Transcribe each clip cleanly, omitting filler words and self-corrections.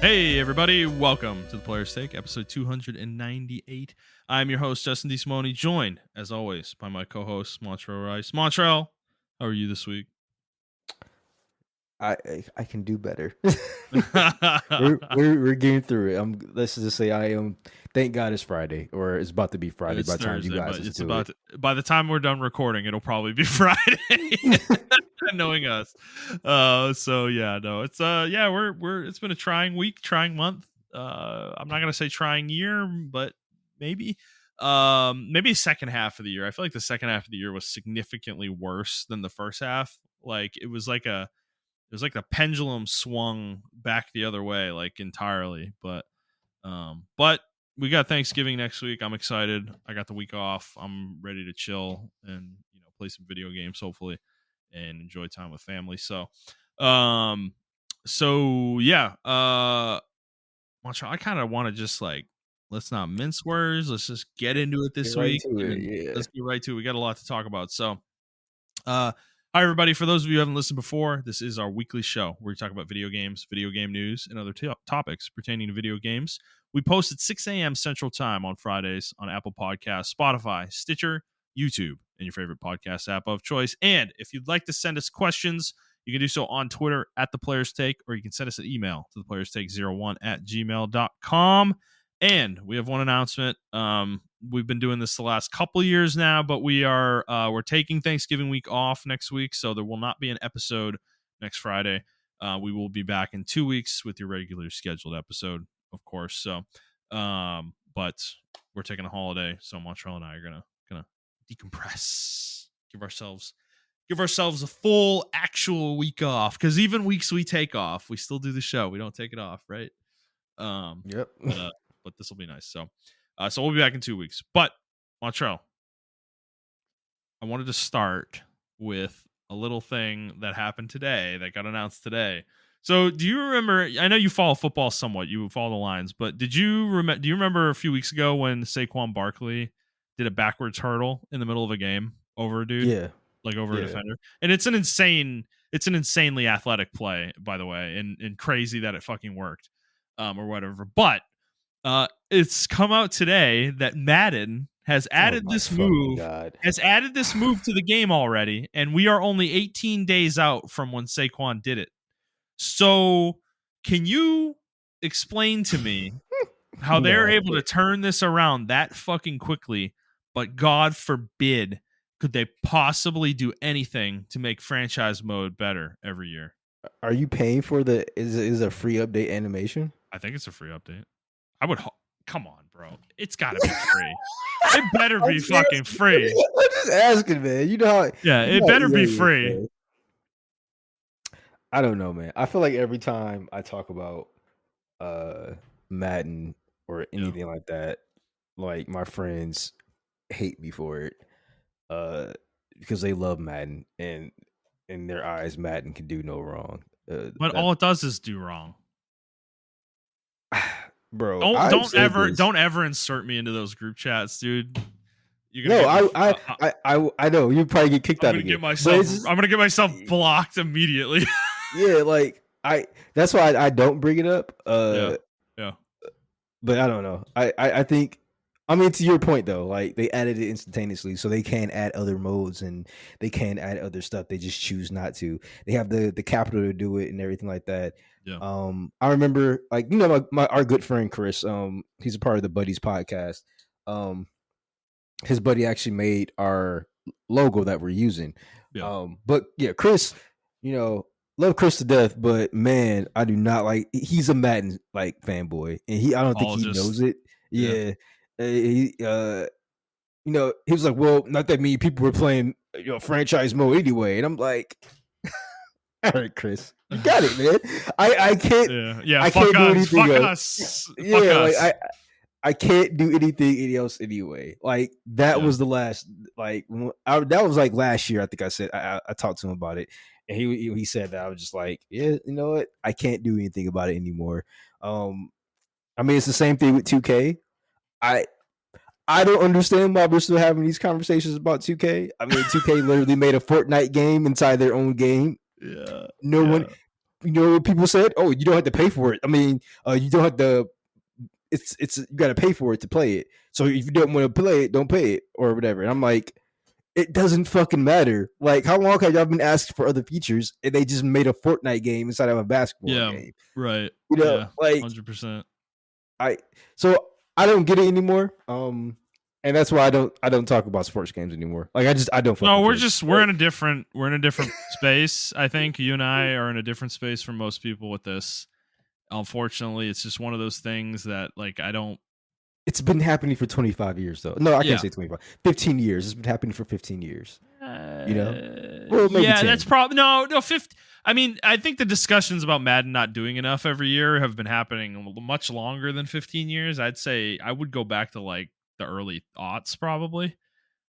Hey everybody, welcome to the Player's Take, episode 298. I'm your host, Justin DeSimone, joined, as always, by my co-host, Montrell Rice. Montrell, how are you this week? I can do better. we're getting through it. Let's just say I am. Thank God it's Friday, or it's about to be Friday It's by the time Thursday, you guys but it's listen to about it. by the time we're done recording, it'll probably be Friday. Knowing us. So yeah, no, it's it's been a trying week, trying month. I'm not gonna say trying year, but maybe second half of the year. I feel like the second half of the year was significantly worse than the first half. Like it was like the pendulum swung back the other way, like entirely. But we got Thanksgiving next week. I'm excited. I got the week off. I'm ready to chill and play some video games, hopefully, and enjoy time with family. So yeah. Montreal, I kind of want to just let's not mince words. Let's just get into it this week. Let's get right to it. We got a lot to talk about. So hi everybody. For those of you who haven't listened before, this is our weekly show where we talk about video games, video game news, and other topics pertaining to video games. We post at 6 a.m. Central Time on Fridays on Apple Podcasts, Spotify, Stitcher, YouTube, and your favorite podcast app of choice. And if you'd like to send us questions, you can do so on Twitter at The Players Take, or you can send us an email to theplayerstake01@gmail.com. And we have one announcement. We've been doing this the last couple of years now, but we're taking Thanksgiving week off next week, so there will not be an episode next Friday. We will be back in 2 weeks with your regular scheduled episode, of course. So, but we're taking a holiday, so Montreal and I are gonna decompress, give ourselves a full actual week off. Because even weeks we take off, we still do the show. We don't take it off, right? Yep. But this will be nice. So we'll be back in 2 weeks. But Montreal, I wanted to start with a little thing that happened today that got announced today. So do you remember? I know you follow football somewhat. You follow the Lions, but do you remember a few weeks ago when Saquon Barkley did a backwards hurdle in the middle of a game over a dude? Yeah. Like over a defender? And it's an insanely athletic play, by the way, and crazy that it fucking worked, or whatever. But it's come out today that Madden has added this move to the game already, and we are only 18 days out from when Saquon did it. So can you explain to me how they're able to turn this around that fucking quickly, but God forbid could they possibly do anything to make franchise mode better every year? Are you paying for is a free update animation? I think it's a free update. I would come on, bro. It's got to be free. It better be fucking free. I'm just asking, man. You know how? Yeah, it better be free. Man. I don't know, man. I feel like every time I talk about Madden or anything like that, like my friends hate me for it because they love Madden, and in their eyes Madden can do no wrong. But all it does is do wrong. Bro, don't ever insert me into those group chats, dude. I know you probably get kicked out again. I'm gonna get myself blocked immediately. Yeah, like that's why I don't bring it up. Yeah. But I don't know. I think, I mean, to your point though, like they added it instantaneously, so they can add other modes and they can add other stuff. They just choose not to. They have the capital to do it and everything like that. Yeah. I remember, like, our good friend Chris. He's a part of the Buddies podcast. His buddy actually made our logo that we're using. Yeah. But yeah, Chris, love Chris to death, but man, I do not like. He's a Madden fanboy, and I don't think he knows it. Yeah. He was like, well, not that many people were playing franchise mode anyway, and I'm like, all right, Chris, you got it, man. I can't. I can't do anything else. I can't do anything else anyway. Like that was the last. That was like last year. I think I said I talked to him about it, and he said that. I was just like, yeah, you know what? I can't do anything about it anymore. I mean, it's the same thing with 2K. I don't understand why we're still having these conversations about 2K. I mean, 2K literally made a Fortnite game inside their own game. Yeah. you know what people said? Oh, you don't have to pay for it. I mean, you don't have to. It's you got to pay for it to play it. So if you don't want to play it, don't pay it or whatever. And I'm like, it doesn't fucking matter. Like, how long have y'all been asked for other features and they just made a Fortnite game inside of a basketball game? Right. You know, yeah, like 100%. So I don't get it anymore. And that's why I don't talk about sports games anymore. Like I don't. No, we're in a different space. I think you and I are in a different space from most people with this. Unfortunately, it's just one of those things that like I don't. It's been happening for 25 years, though. No, I can't say 25. 15 years. It's been happening for 15 years. You know? Well, maybe 10. That's probably no 50. I mean, I think the discussions about Madden not doing enough every year have been happening much longer than 15 years. I'd say I would go back to like the early aughts probably.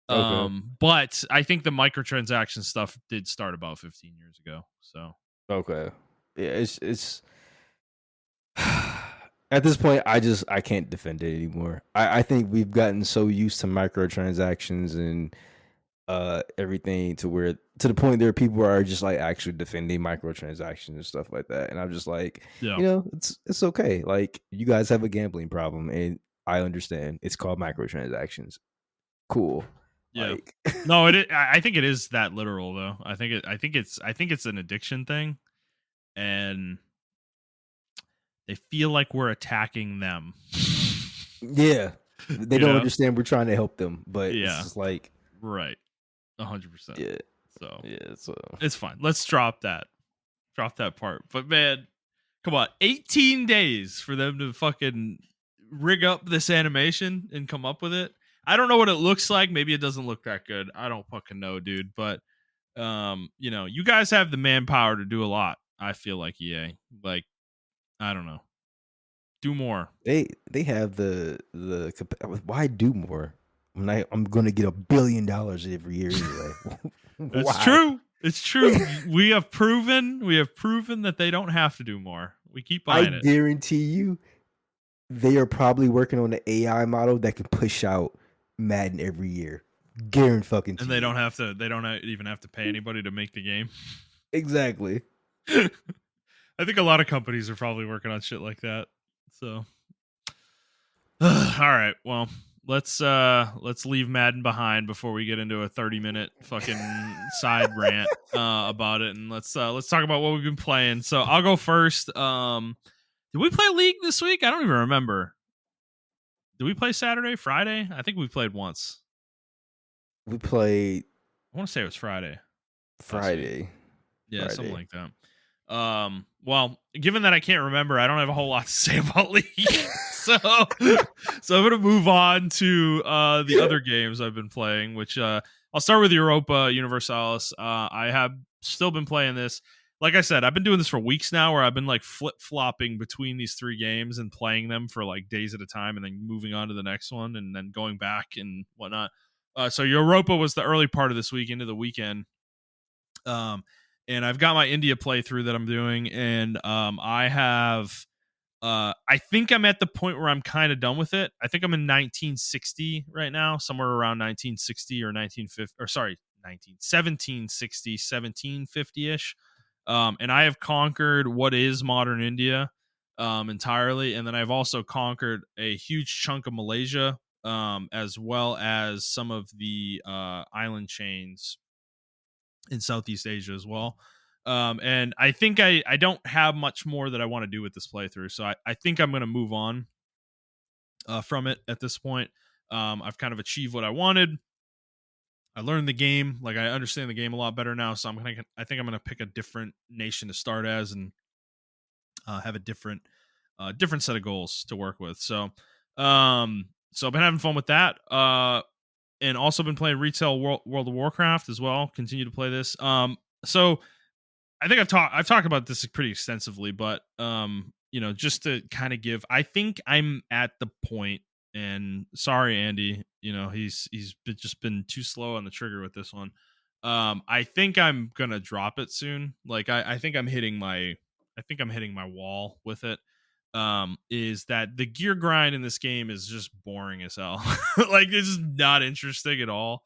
Okay. But I think the microtransaction stuff did start about 15 years ago. So okay, yeah, it's at this point I can't defend it anymore. I think we've gotten so used to microtransactions and everything to the point there people are just like actually defending microtransactions and stuff like that, and I'm just like, you know, it's okay. Like, you guys have a gambling problem, and I understand. It's called microtransactions. Cool. Yeah. Like, no, I think it is that literal though. I think it's an addiction thing, and they feel like we're attacking them. Yeah, they don't understand we're trying to help them, but it's just like right, 100%. Yeah. So yeah, so it's fine. Let's drop that part. But man, come on, 18 days for them to fucking rig up this animation and come up with it. I don't know what it looks like. Maybe it doesn't look that good. I don't fucking know, dude. But you know, you guys have the manpower to do a lot. I feel like EA. Like, I don't know. Do more. They have the why do more? I'm going to get $1 billion every year anyway. It's true. It's true. we have proven that they don't have to do more. We keep buying it. I guarantee you, they are probably working on an AI model that can push out Madden every year. Guarantee fucking. And they don't have to. They don't even have to pay anybody to make the game. Exactly. I think a lot of companies are probably working on shit like that. So, all right. Well, let's leave Madden behind before we get into a 30-minute fucking side rant about it, and let's talk about what we've been playing. So I'll go first. Did we play League this week? I don't even remember. Did we play Saturday, Friday? I think we played once. We played. I want to say it was Friday. Friday. Yeah, something like that. Well, given that I can't remember, I don't have a whole lot to say about League. so I'm gonna move on to the other games I've been playing, which I'll start with Europa Universalis. I have still been playing this. Like I said, I've been doing this for weeks now, where I've been like flip-flopping between these 3 games and playing them for like days at a time, and then moving on to the next one, and then going back and whatnot. So Europa was the early part of this week into the weekend. And I've got my India playthrough that I'm doing, and I have I think I'm at the point where I'm kind of done with it. I think I'm in 1960 right now, somewhere around 1960 or 1950, or sorry, 1760, 1750-ish. And I have conquered what is modern India entirely, and then I've also conquered a huge chunk of Malaysia, as well as some of the island chains in Southeast Asia as well. And I think I don't have much more that I want to do with this playthrough, so I think I'm going to move on from it at this point. I've kind of achieved what I wanted. I learned the game, like I understand the game a lot better now, so I think I'm gonna pick a different nation to start as, and have a different set of goals to work with. So I've been having fun with that. And also been playing retail World of Warcraft as well. Continue to play this. So I think I've talked about this pretty extensively, but you know, just to kind of give, I think I'm at the point, and sorry, Andy, you know, he's just been too slow on the trigger with this one. I think I'm gonna drop it soon. Like I think I'm hitting my wall with it. Is that the gear grind in this game is just boring as hell. Like, it's just not interesting at all.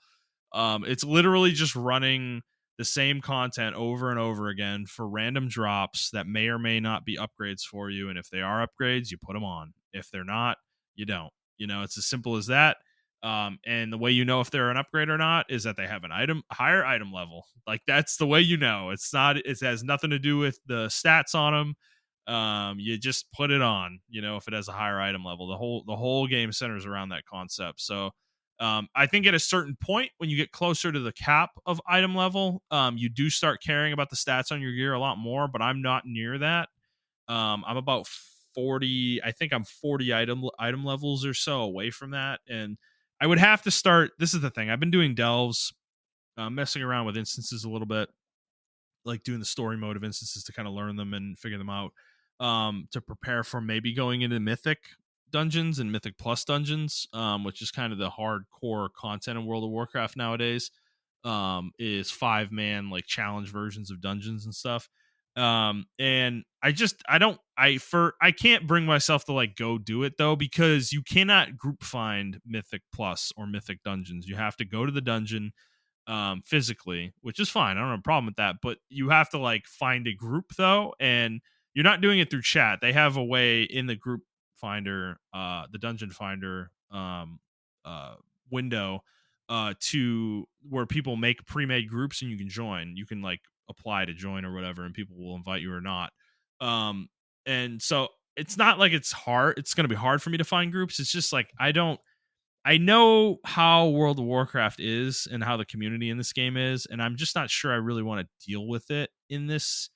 It's literally just running the same content over and over again for random drops that may or may not be upgrades for you. And if they are upgrades, you put them on. If they're not, you don't. It's as simple as that. And the way you know if they're an upgrade or not is that they have an higher item level. Like, that's the way you know. It has nothing to do with the stats on them. You just put it on, if it has a higher item level. The whole game centers around that concept. So I think at a certain point, when you get closer to the cap of item level, you do start caring about the stats on your gear a lot more, but I'm not near that. I'm about 40. I think I'm 40 item levels or so away from that. And I would have to start. This is the thing. I've been doing delves, messing around with instances a little bit, like doing the story mode of instances to kind of learn them and figure them out, to prepare for maybe going into mythic dungeons and mythic plus dungeons, which is kind of the hardcore content in World of Warcraft nowadays, is 5-man like challenge versions of dungeons and stuff. And I can't bring myself to like go do it though, because you cannot group find mythic plus or mythic dungeons. You have to go to the dungeon physically, which is fine. I don't have a problem with that, but you have to like find a group though, and you're not doing it through chat. They have a way in the group finder, the dungeon finder window, to where people make pre-made groups and you can join. You can like apply to join or whatever, and people will invite you or not. And so it's not like it's hard. It's going to be hard for me to find groups. It's just like I know how World of Warcraft is and how the community in this game is, and I'm just not sure I really want to deal with it in this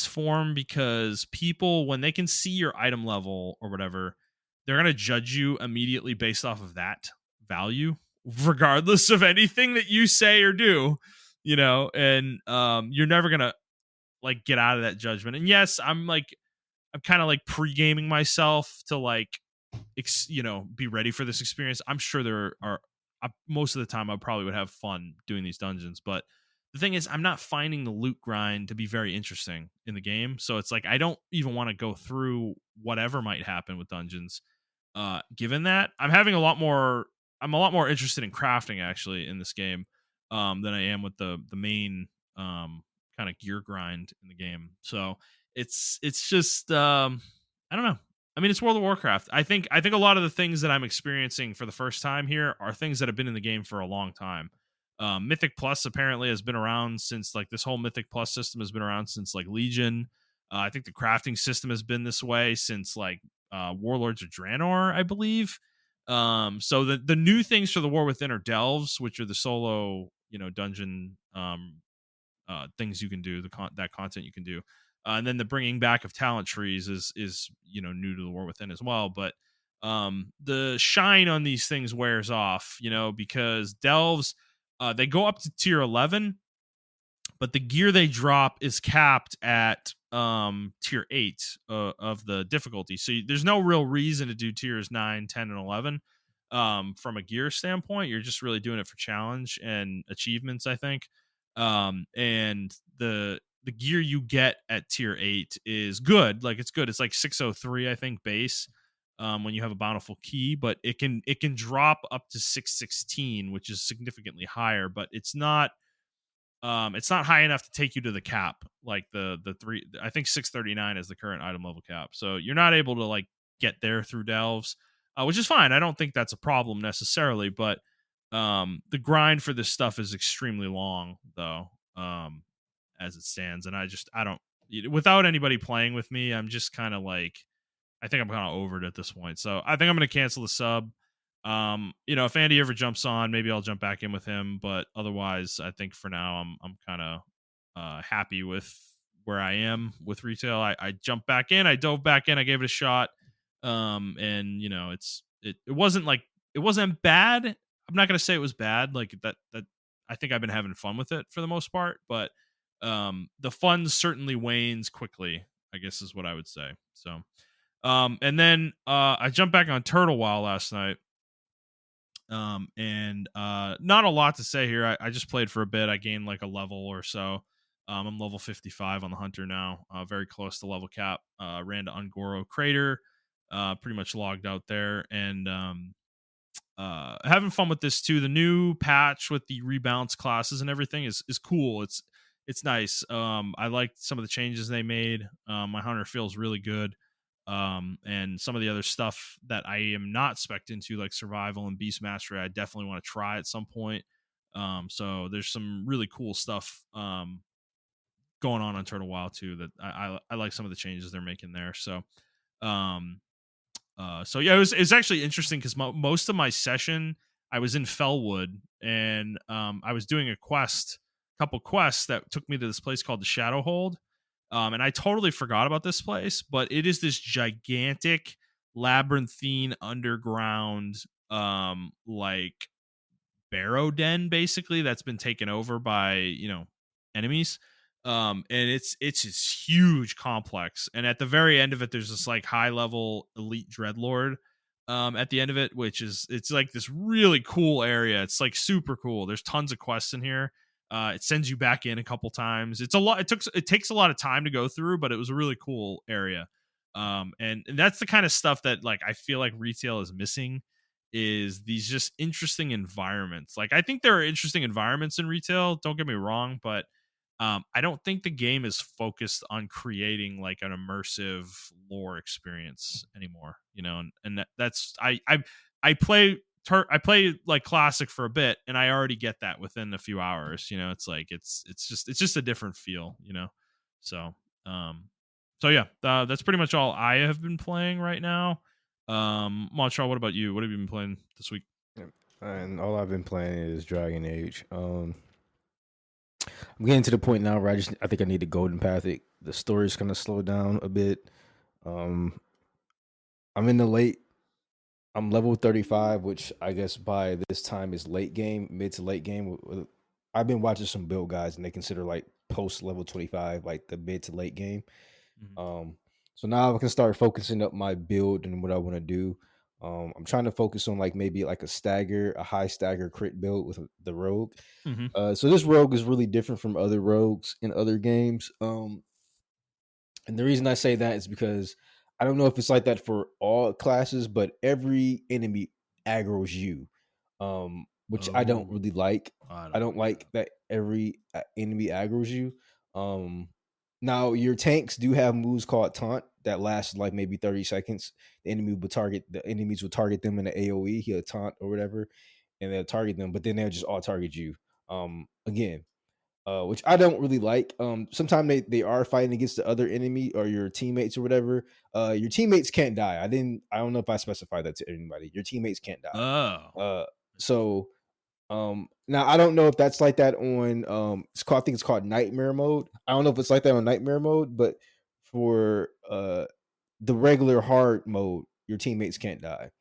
form, because people, when they can see your item level or whatever, they're going to judge you immediately based off of that value, regardless of anything that you say or do, and you're never going to like get out of that judgment. And yes, I'm kind of like pre-gaming myself to like be ready for this experience. I'm sure there are most of the time I probably would have fun doing these dungeons, but the thing is, I'm not finding the loot grind to be very interesting in the game. So it's like I don't even want to go through whatever might happen with dungeons. Given that I'm a lot more interested in crafting actually in this game, than I am with the main kind of gear grind in the game. So it's just I don't know. I mean, it's World of Warcraft. I think a lot of the things that I'm experiencing for the first time here are things that have been in the game for a long time. Mythic Plus apparently has been around since like this whole Mythic Plus system has been around since like Legion. I think the crafting system has been this way since like Warlords of Draenor, I believe. So the new things for the War Within are delves, which are the solo dungeon things you can do, that content you can do. And then the bringing back of talent trees is new to the War Within as well. But the shine on these things wears off, because delves, they go up to tier 11, but the gear they drop is capped at tier 8 of the difficulty. So there's no real reason to do tiers 9, 10, and 11 from a gear standpoint. You're just really doing it for challenge and achievements, I think. And the gear you get at tier 8 is good. Like, it's good. It's like 603, I think, base, when you have a bountiful key, but it can drop up to 616, which is significantly higher, but it's not high enough to take you to the cap. Like the three, I think 639 is the current item level cap. So you're not able to like get there through delves, which is fine. I don't think that's a problem necessarily, but the grind for this stuff is extremely long though, as it stands. And I don't, without anybody playing with me, I'm just kind of like, I think I'm kind of over it at this point. So I think I'm going to cancel the sub. If Andy ever jumps on, maybe I'll jump back in with him. But otherwise, I think for now, I'm kind of happy with where I am with retail. I jumped back in, I dove back in, I gave it a shot. And it wasn't bad. I'm not going to say it was bad. Like that I think I've been having fun with it for the most part, but the fun certainly wanes quickly, I guess is what I would say. So and then I jumped back on Turtle Wow last night. And not a lot to say here. I just played for a bit. I gained like a level or so. I'm level 55 on the Hunter now, very close to level cap. Ran to Ungoro Crater, pretty much logged out there, and having fun with this too. The new patch with the rebalance classes and everything is cool. It's nice. I liked some of the changes they made. My hunter feels really good. And some of the other stuff that I am not spec'd into, like survival and beast mastery, I definitely want to try at some point. So there's some really cool stuff going on Turtle Wild too that I like some of the changes they're making there. Um, so yeah, it's actually interesting because most of my session I was in Fellwood and I was doing a couple quests that took me to this place called the Shadowhold. And I totally forgot about this place, but it is this gigantic labyrinthine underground like barrow den basically that's been taken over by enemies. And it's this huge complex, and at the very end of it there's this like high level elite dreadlord at the end of it, which is it's like this really cool area. It's like super cool. There's tons of quests in here. It sends you back in a couple times. It's a lot. It takes a lot of time to go through, but it was a really cool area. And that's the kind of stuff that like I feel like retail is missing, is these just interesting environments. Like I think there are interesting environments in retail, don't get me wrong, but I don't think the game is focused on creating like an immersive lore experience anymore, and that's I play I play like classic for a bit and I already get that within a few hours. It's like it's just a different feel. So um so yeah, that's pretty much all I have been playing right now. Montreal, what about you? What have you been playing this week? And all I've been playing is Dragon Age. I'm getting to the point now where I think I need a golden path. The story's kind of slowed down a bit. Um, I'm in the late. I'm level 35, which I guess by this time is late game, mid to late game. I've been watching some build guys, and they consider like post level 25 like the mid to late game. Mm-hmm. So now I can start focusing up my build and what I want to do. I'm trying to focus on like maybe like a high stagger crit build with the rogue. Mm-hmm. So this rogue is really different from other rogues in other games. And the reason I say that is because I don't know if it's like that for all classes, but every enemy aggroes you, which I don't Oh, really like. I I don't don't like like that every enemy aggroes you. Um, Now your tanks do have moves called taunt that last like maybe 30 seconds. The enemies will target them in the AoE. He'll taunt or whatever, and they'll target them, but then they'll just all target you. Again, which I don't really like. Sometimes they are fighting against the other enemy or your teammates or whatever. Your teammates can't die. I don't know if I specified that to anybody. Your teammates can't that. die. Oh, So now I don't know if that's like that on I think it's called nightmare mode. I don't know if it's like that on nightmare mode, but for the regular hard mode, your teammates can't die.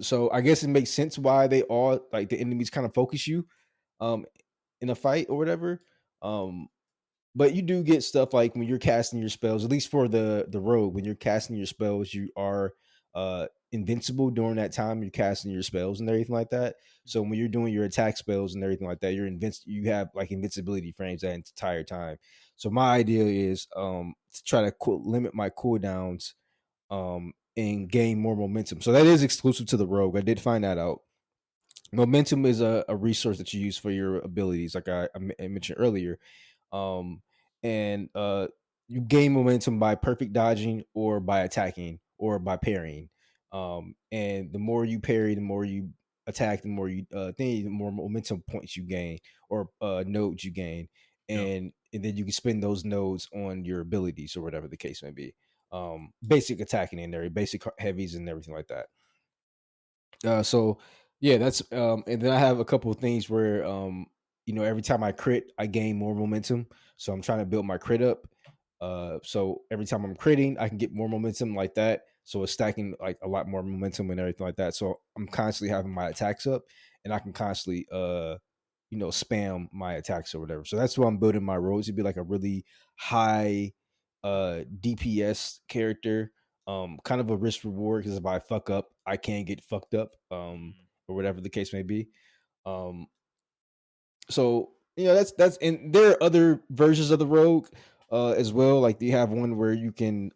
So I guess it makes sense why they all like the enemies kind of focus you um in a fight or whatever. Um but you do get stuff like when you're casting your spells, at least for the rogue, when you're casting your spells, you are invincible during that time you're casting your spells and everything like that. So when you're doing your attack spells and everything like that, you have like invincibility frames that entire time. So my idea is to try to limit my cooldowns and gain more momentum. So that is exclusive to the rogue. I did find that out. Momentum is a resource that you use for your abilities, like I mentioned earlier. Um, and You gain momentum by perfect dodging or by attacking or by parrying. And the more you parry, the more you attack, the more the more momentum points you gain or nodes you gain. yep. And then you can spend those nodes on your abilities or whatever the case may be. Basic attacking in there, basic heavies and everything like that. So yeah, that's and then I have a couple of things where every time I crit, I gain more momentum. So I'm trying to build my crit up. So every time I'm critting, I can get more momentum like that. So it's stacking like a lot more momentum and everything like that. So I'm constantly having my attacks up, and I can constantly spam my attacks or whatever. So that's why I'm building my roads to be like a really high DPS character. Kind of a risk reward because if I fuck up, I can get fucked up, Mm. or whatever the case may be. Um, so that's and there are other versions of the rogue as well. Like you have one where you can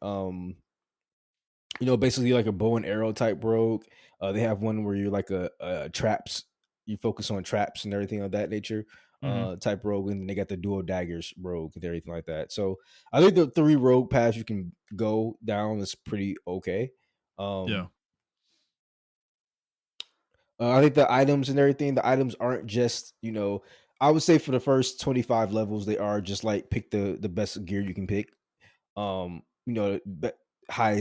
basically like a bow and arrow type rogue. They have one where you're like a traps. You focus on traps and everything of that nature. Mm-hmm. Type rogue, and they got the dual daggers rogue and everything like that. So I think the 3 rogue paths you can go down is pretty okay. Yeah. I think the items and everything, the items aren't just, I would say for the first 25 levels, they are just like pick the best gear you can pick. High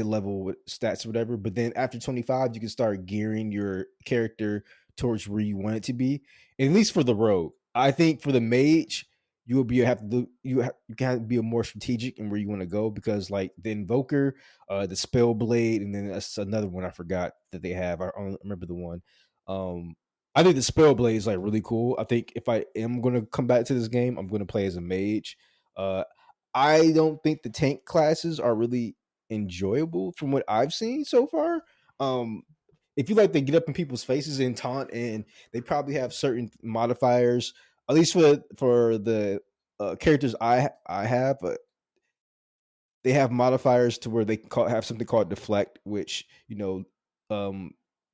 level stats or whatever. But then after 25, you can start gearing your character towards where you want it to be. At least for the rogue. I think for the mage, you will be have to do you can have to be more strategic in where you want to go, because like the invoker, the spell blade, and then that's another one I forgot that they have. I don't remember the one. Um, I think the spell blade is like really cool. I think if I am going to come back to this game, I'm going to play as a mage. I don't think the tank classes are really enjoyable from what I've seen so far. If you like to get up in people's faces and taunt, and they probably have certain modifiers, at least for the characters I have, they have modifiers to where they can have something called deflect, which you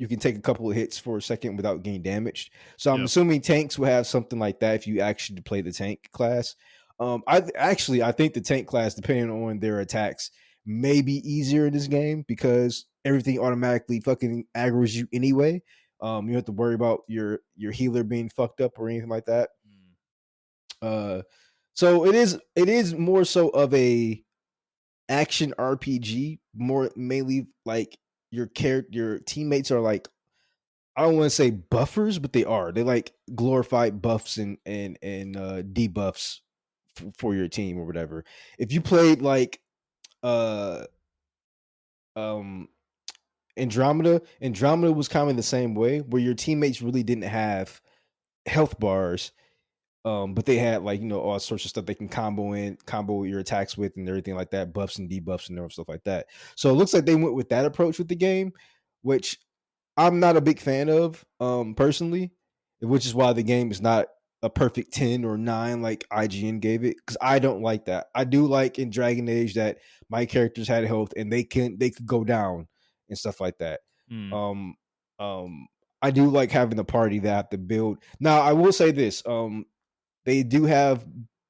can take a couple of hits for a second without getting damaged. So I'm assuming tanks will have something like that if you actually play the tank class. I think the tank class, depending on their attacks, may be easier in this game because everything automatically fucking aggroes you anyway. You don't have to worry about your healer being fucked up or anything like that. So it is more so of a action RPG, more mainly like your teammates are like, I don't want to say buffers, but they are. They like glorified buffs and debuffs for your team or whatever. If you played like uh um Andromeda was kind of the same way, where your teammates really didn't have health bars. But they had like, all sorts of stuff they can combo your attacks with and everything like that, buffs and debuffs and stuff like that. So it looks like they went with that approach with the game, which I'm not a big fan of, personally, which is why the game is not a perfect 10 or 9 like IGN gave it, because I don't like that. I do like in Dragon Age that my characters had health and they could go down and stuff like that. Um, I do like having a party that I have to build. Now, I will say this: they do have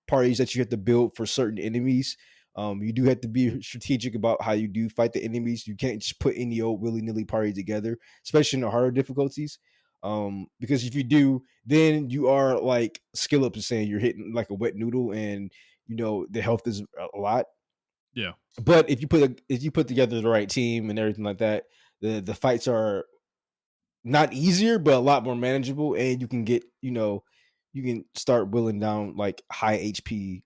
parties that you have to build for certain enemies. You do have to be strategic about how you do fight the enemies. You can't just put any old willy nilly party together, especially in the harder difficulties. Because if you do, then you are like skill up to saying you're hitting like a wet noodle, and the health is a lot. Yeah. But if you put together the right team and everything like that, the fights are not easier, but a lot more manageable, and you can get you can start willing down like high HP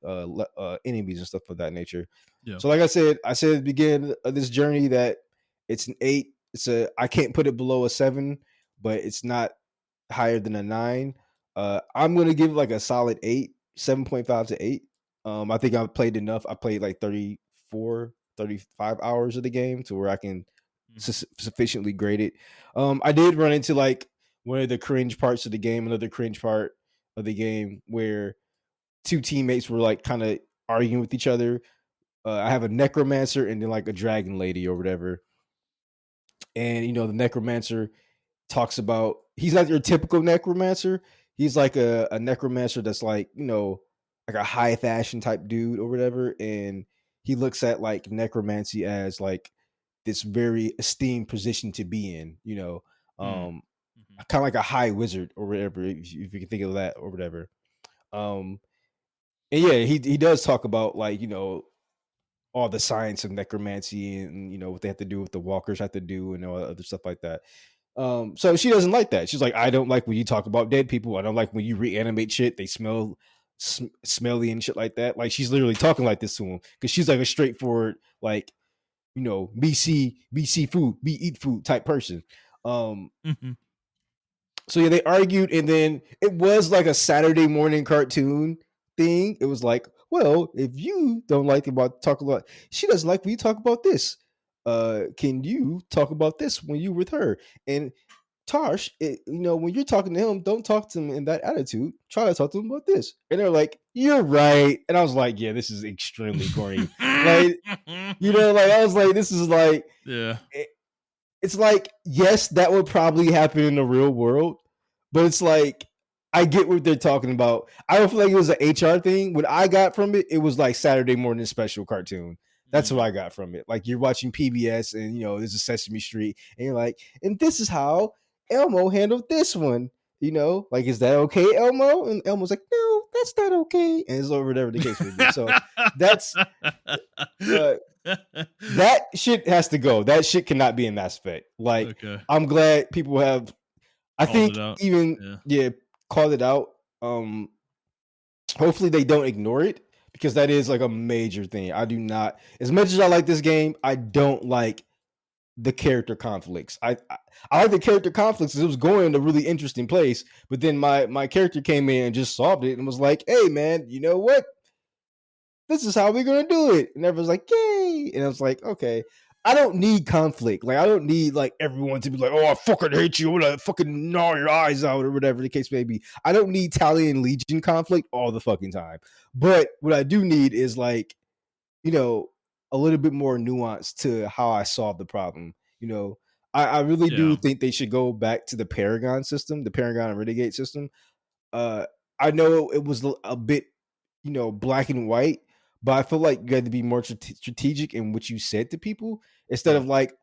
enemies and stuff of that nature. Yeah. So like I said at the beginning of this journey that it's an 8. I can't put it below a 7, but it's not higher than a 9. I'm gonna give it like a solid 8, 7.5 to 8. I think I've played enough. I played like 35 hours of the game to where I can sufficiently grade it. I did run into like one of the cringe parts of the game, another cringe part of the game where two teammates were like kind of arguing with each other. I have a necromancer and then like a dragon lady or whatever. And the necromancer talks about, he's not your typical necromancer. He's like a necromancer that's like, like a high fashion type dude or whatever. And he looks at like necromancy as like this very esteemed position to be in, kind of like a high wizard or whatever, if you can think of that or whatever. And yeah, he does talk about like, all the science of necromancy and, what they have to do, with the walkers have to do and all other stuff like that. So she doesn't like that. She's like, I don't like when you talk about dead people. I don't like when you reanimate shit. They smell smelly and shit like that. Like she's literally talking like this to him because she's like a straightforward, like, BC food, be eat food type person. So yeah, they argued, and then it was like a Saturday morning cartoon thing. It was like, well, if you don't like about talk about, she doesn't like when you talk about this. Can you talk about this when you with her? And Tosh, when you're talking to him, don't talk to him in that attitude. Try to talk to him about this. And they're like, you're right. And I was like, yeah, this is extremely corny. Like, I was like, this is like, yeah. It's like, yes, that would probably happen in the real world, but it's like, I get what they're talking about. I don't feel like it was an HR thing. What I got from it, it was like Saturday morning special cartoon. That's what I got from it. Like, you're watching PBS and, there's a Sesame Street and you're like, and this is how Elmo handled this one. Like, is that okay, Elmo? And Elmo's like, no, that's not okay. And it's over whatever the case may be. So that's that shit has to go. That shit cannot be in Mass Effect. Like, okay. I'm glad people have, I think, even called it out. Hopefully they don't ignore it, because that is like a major thing. I do not, as much as I like this game, I don't like the character conflicts. I like the character conflicts. It was going in a really interesting place, but then my character came in and just solved it and was like, hey man, you know what? This is how we're gonna do it. And everyone's like, yay. And I was like, okay. I don't need conflict. Like, I don't need like everyone to be like, oh, I fucking hate you. I'm gonna fucking gnaw your eyes out, or whatever the case may be. I don't need Talion Legion conflict all the fucking time. But what I do need is like, a little bit more nuance to how I solve the problem. I really do think they should go back to the Paragon system, the Paragon and Renegade system. I know it was a bit, black and white, but I feel like you had to be more strategic in what you said to people, instead of like,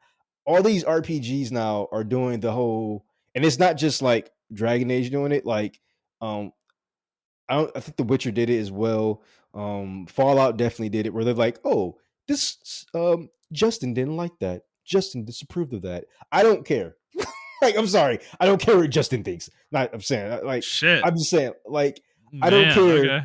all these RPGs now are doing the whole, and it's not just like Dragon Age doing it. Like, I think The Witcher did it as well. Fallout definitely did it, where they're like, oh, this Justin didn't like that. Justin disapproved of that. I don't care. Like, I'm sorry, I don't care what Justin thinks. I'm saying, like, shit. I'm just saying, like, I don't care. Okay.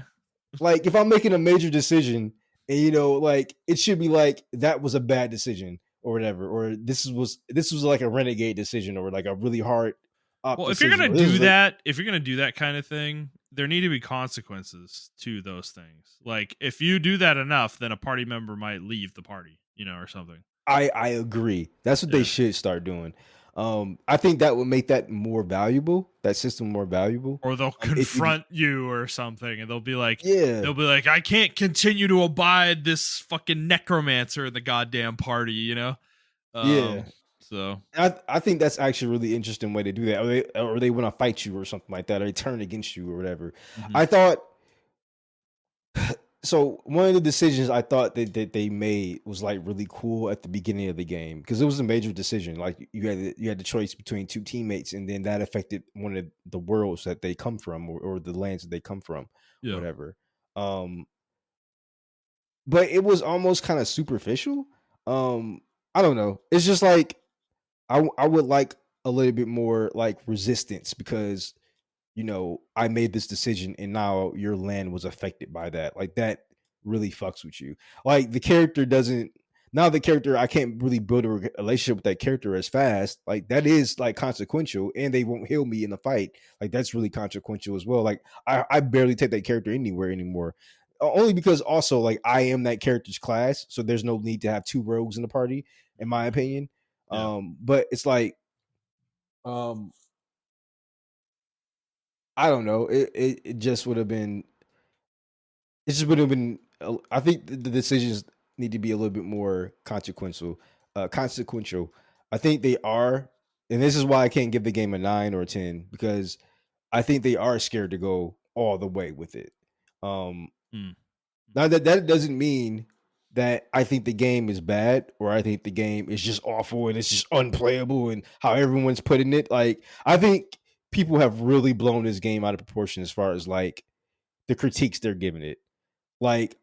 Like, if I'm making a major decision, and like, it should be like, that was a bad decision or whatever, or this was like a renegade decision, or like a really hard. Well, if you're gonna do that, if you're gonna do that kind of thing, there need to be consequences to those things. Like, if you do that enough, then a party member might leave the party, or something. I agree. That's what they should start doing. I think that would make that more valuable, that system more valuable. Or they'll confront you or something, and they'll be like, I can't continue to abide this fucking necromancer in the goddamn party, So I think that's actually a really interesting way to do that. Or they want to fight you or something like that, or they turn against you or whatever. Mm-hmm. I thought so. One of the decisions I thought that they made was like really cool at the beginning of the game, because it was a major decision. Like, you had the choice between two teammates, and then that affected one of the worlds that they come from, or the lands that they come from, whatever. But it was almost kind of superficial. I don't know. It's just like, I would like a little bit more like resistance, because I made this decision and now your land was affected by that. Like, that really fucks with you. Like, the character I can't really build a relationship with that character as fast. Like, that is like consequential, and they won't heal me in the fight. Like, that's really consequential as well. Like, I barely take that character anywhere anymore. Only because also, like, I am that character's class, so there's no need to have two rogues in the party, in my opinion. But it's like, I don't know. It just would have been. It just would have been. I think the decisions need to be a little bit more consequential. Consequential. I think they are, and this is why I can't give the game a 9 or a 10, because I think they are scared to go all the way with it. Now that doesn't mean that I think the game is bad, or I think the game is just awful and it's just unplayable, and how everyone's putting it. Like, I think people have really blown this game out of proportion as far as like the critiques they're giving it. Like,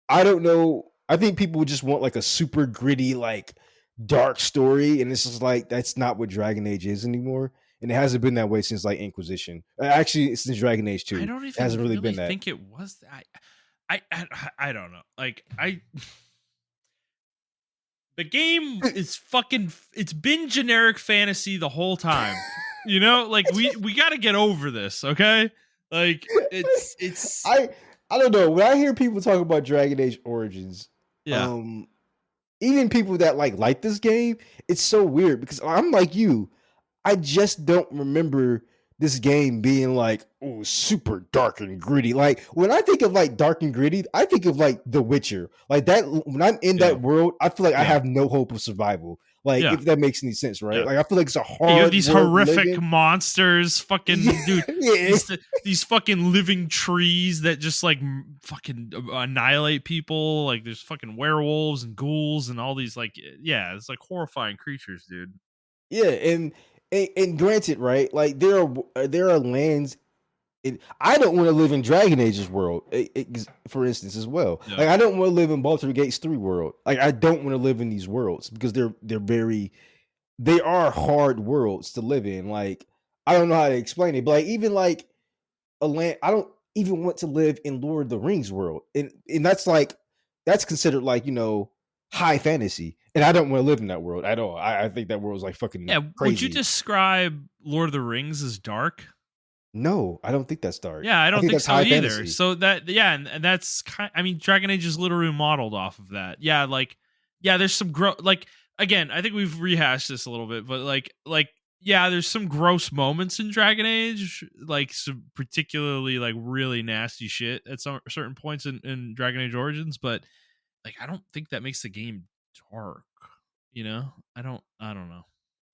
I don't know. I think people just want like a super gritty, like dark story, and this is like, that's not what Dragon Age is anymore, and it hasn't been that way since like Inquisition. Actually, since Dragon Age 2, I don't even it hasn't really been that. Think it was that. I don't know. Like, the game is fucking. It's been generic fantasy the whole time. Like, we got to get over this, okay? Like, it's. I don't know. When I hear people talk about Dragon Age Origins, even people that like this game, it's so weird, because I'm like you. I just don't remember this game being like, oh, super dark and gritty. Like when I think of like dark and gritty, I think of like The Witcher. Like that when I'm in Yeah. that world, I feel like I Yeah. have no hope of survival. Like Yeah. if that makes any sense, right? Yeah. Like I feel like it's a Yeah, you have hard these world to live horrific in. monsters, fucking dude. Yeah. These fucking living trees that just like fucking annihilate people. Like there's fucking werewolves and ghouls and all these like yeah, it's like horrifying creatures, dude. Yeah, and granted, right? Like there are lands. I don't want to live in Dragon Age's world, for instance, as well. Yeah. Like I don't want to live in Baldur's Gate's 3 world. Like I don't want to live in these worlds because they are hard worlds to live in. Like I don't know how to explain it, but like even like a land, I don't even want to live in Lord of the Rings world, and that's considered like high fantasy, and I don't want to live in that world at all. I think that world is like fucking Yeah, crazy. would you describe Lord of the Rings as dark? No, I don't think that's dark. Yeah, I don't think that's so high either. fantasy. So that and that's kind. I mean, Dragon Age is literally modeled off of that. Yeah, like yeah, there's some like again. I think we've rehashed this a little bit, but like yeah, there's some gross moments in Dragon Age, like some particularly like really nasty shit at some certain points in Dragon Age Origins, but like I don't think that makes the game dark. You know, I don't know,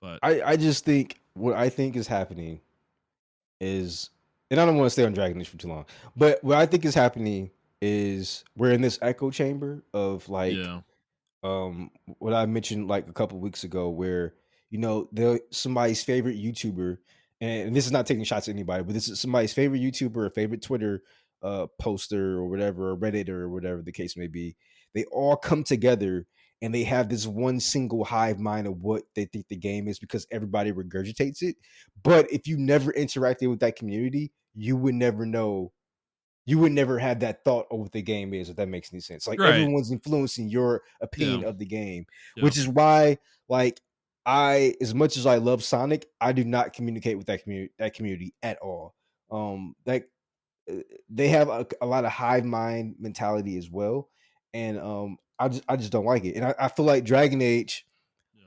but I just think what I think is happening is, and I don't want to stay on Dragon Age for too long, but what I think is happening is we're in this echo chamber of like yeah, what I mentioned like a couple weeks ago, where somebody's favorite YouTuber, and this is not taking shots at anybody, but this is somebody's favorite YouTuber or favorite Twitter poster or whatever, or Reddit or whatever the case may be. They all come together and they have this one single hive mind of what they think the game is because everybody regurgitates it. But if you never interacted with that community, you would never know. You would never have that thought of what the game is, if that makes any sense. Like right, everyone's influencing your opinion yeah, of the game, yeah. which is why, like, as much as I love Sonic, I do not communicate with that community at all. Like they have a lot of hive mind mentality as well, and I just don't like it, and I feel like Dragon Age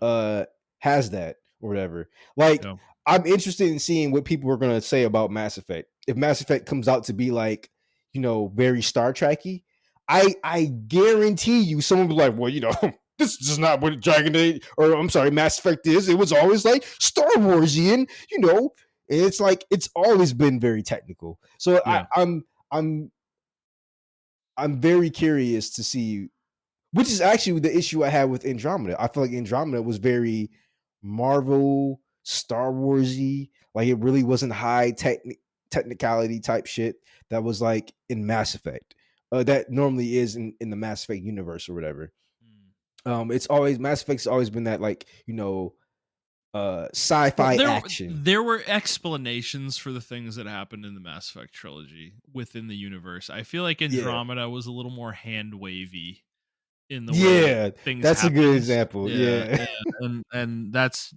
has that or whatever. Like Yeah. I'm interested in seeing what people are gonna say about Mass Effect. If Mass Effect comes out to be like, very Star Trekky, I guarantee you someone will be like, well, this is not what Dragon Age, or I'm sorry, Mass Effect is. It was always like Star Warsian, and it's like it's always been very technical. So Yeah. I'm very curious to see, which is actually the issue I had with Andromeda. I feel like Andromeda was very Marvel, Star Warsy. Like it really wasn't high technicality type shit that was like in Mass Effect. That normally is in the Mass Effect universe or whatever. It's always Mass Effect's always been that like sci-fi action. There were explanations for the things that happened in the Mass Effect trilogy within the universe. I feel like Andromeda was a little more hand wavy in the way things that's happened. A good example. Yeah. And that's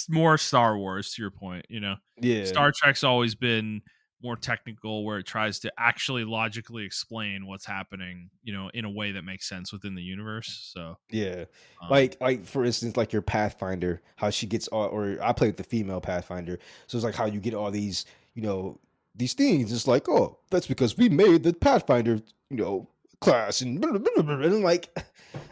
more Star Wars, to your point. Star Trek's always been more technical, where it tries to actually logically explain what's happening, in a way that makes sense within the universe. So like for instance, like your Pathfinder, how she gets all, or I play with the female Pathfinder, so it's like how you get all these these things. It's like, oh, that's because we made the Pathfinder class, and like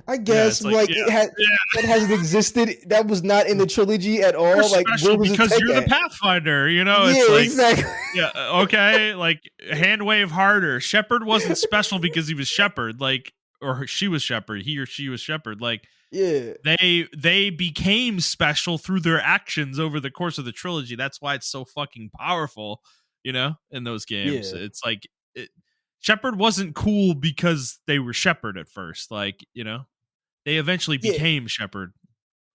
I guess it hasn't existed. That was not in the trilogy at all. You're like special because you're the Pathfinder, it's like exactly. Yeah, okay, like hand wave harder. Shepard wasn't special because he was Shepard, like, or she was Shepard, he or she was Shepard. Like, they became special through their actions over the course of the trilogy. That's why it's so fucking powerful, in those games. It's like Shepard wasn't cool because they were Shepard at first. Like, they eventually became Shepard.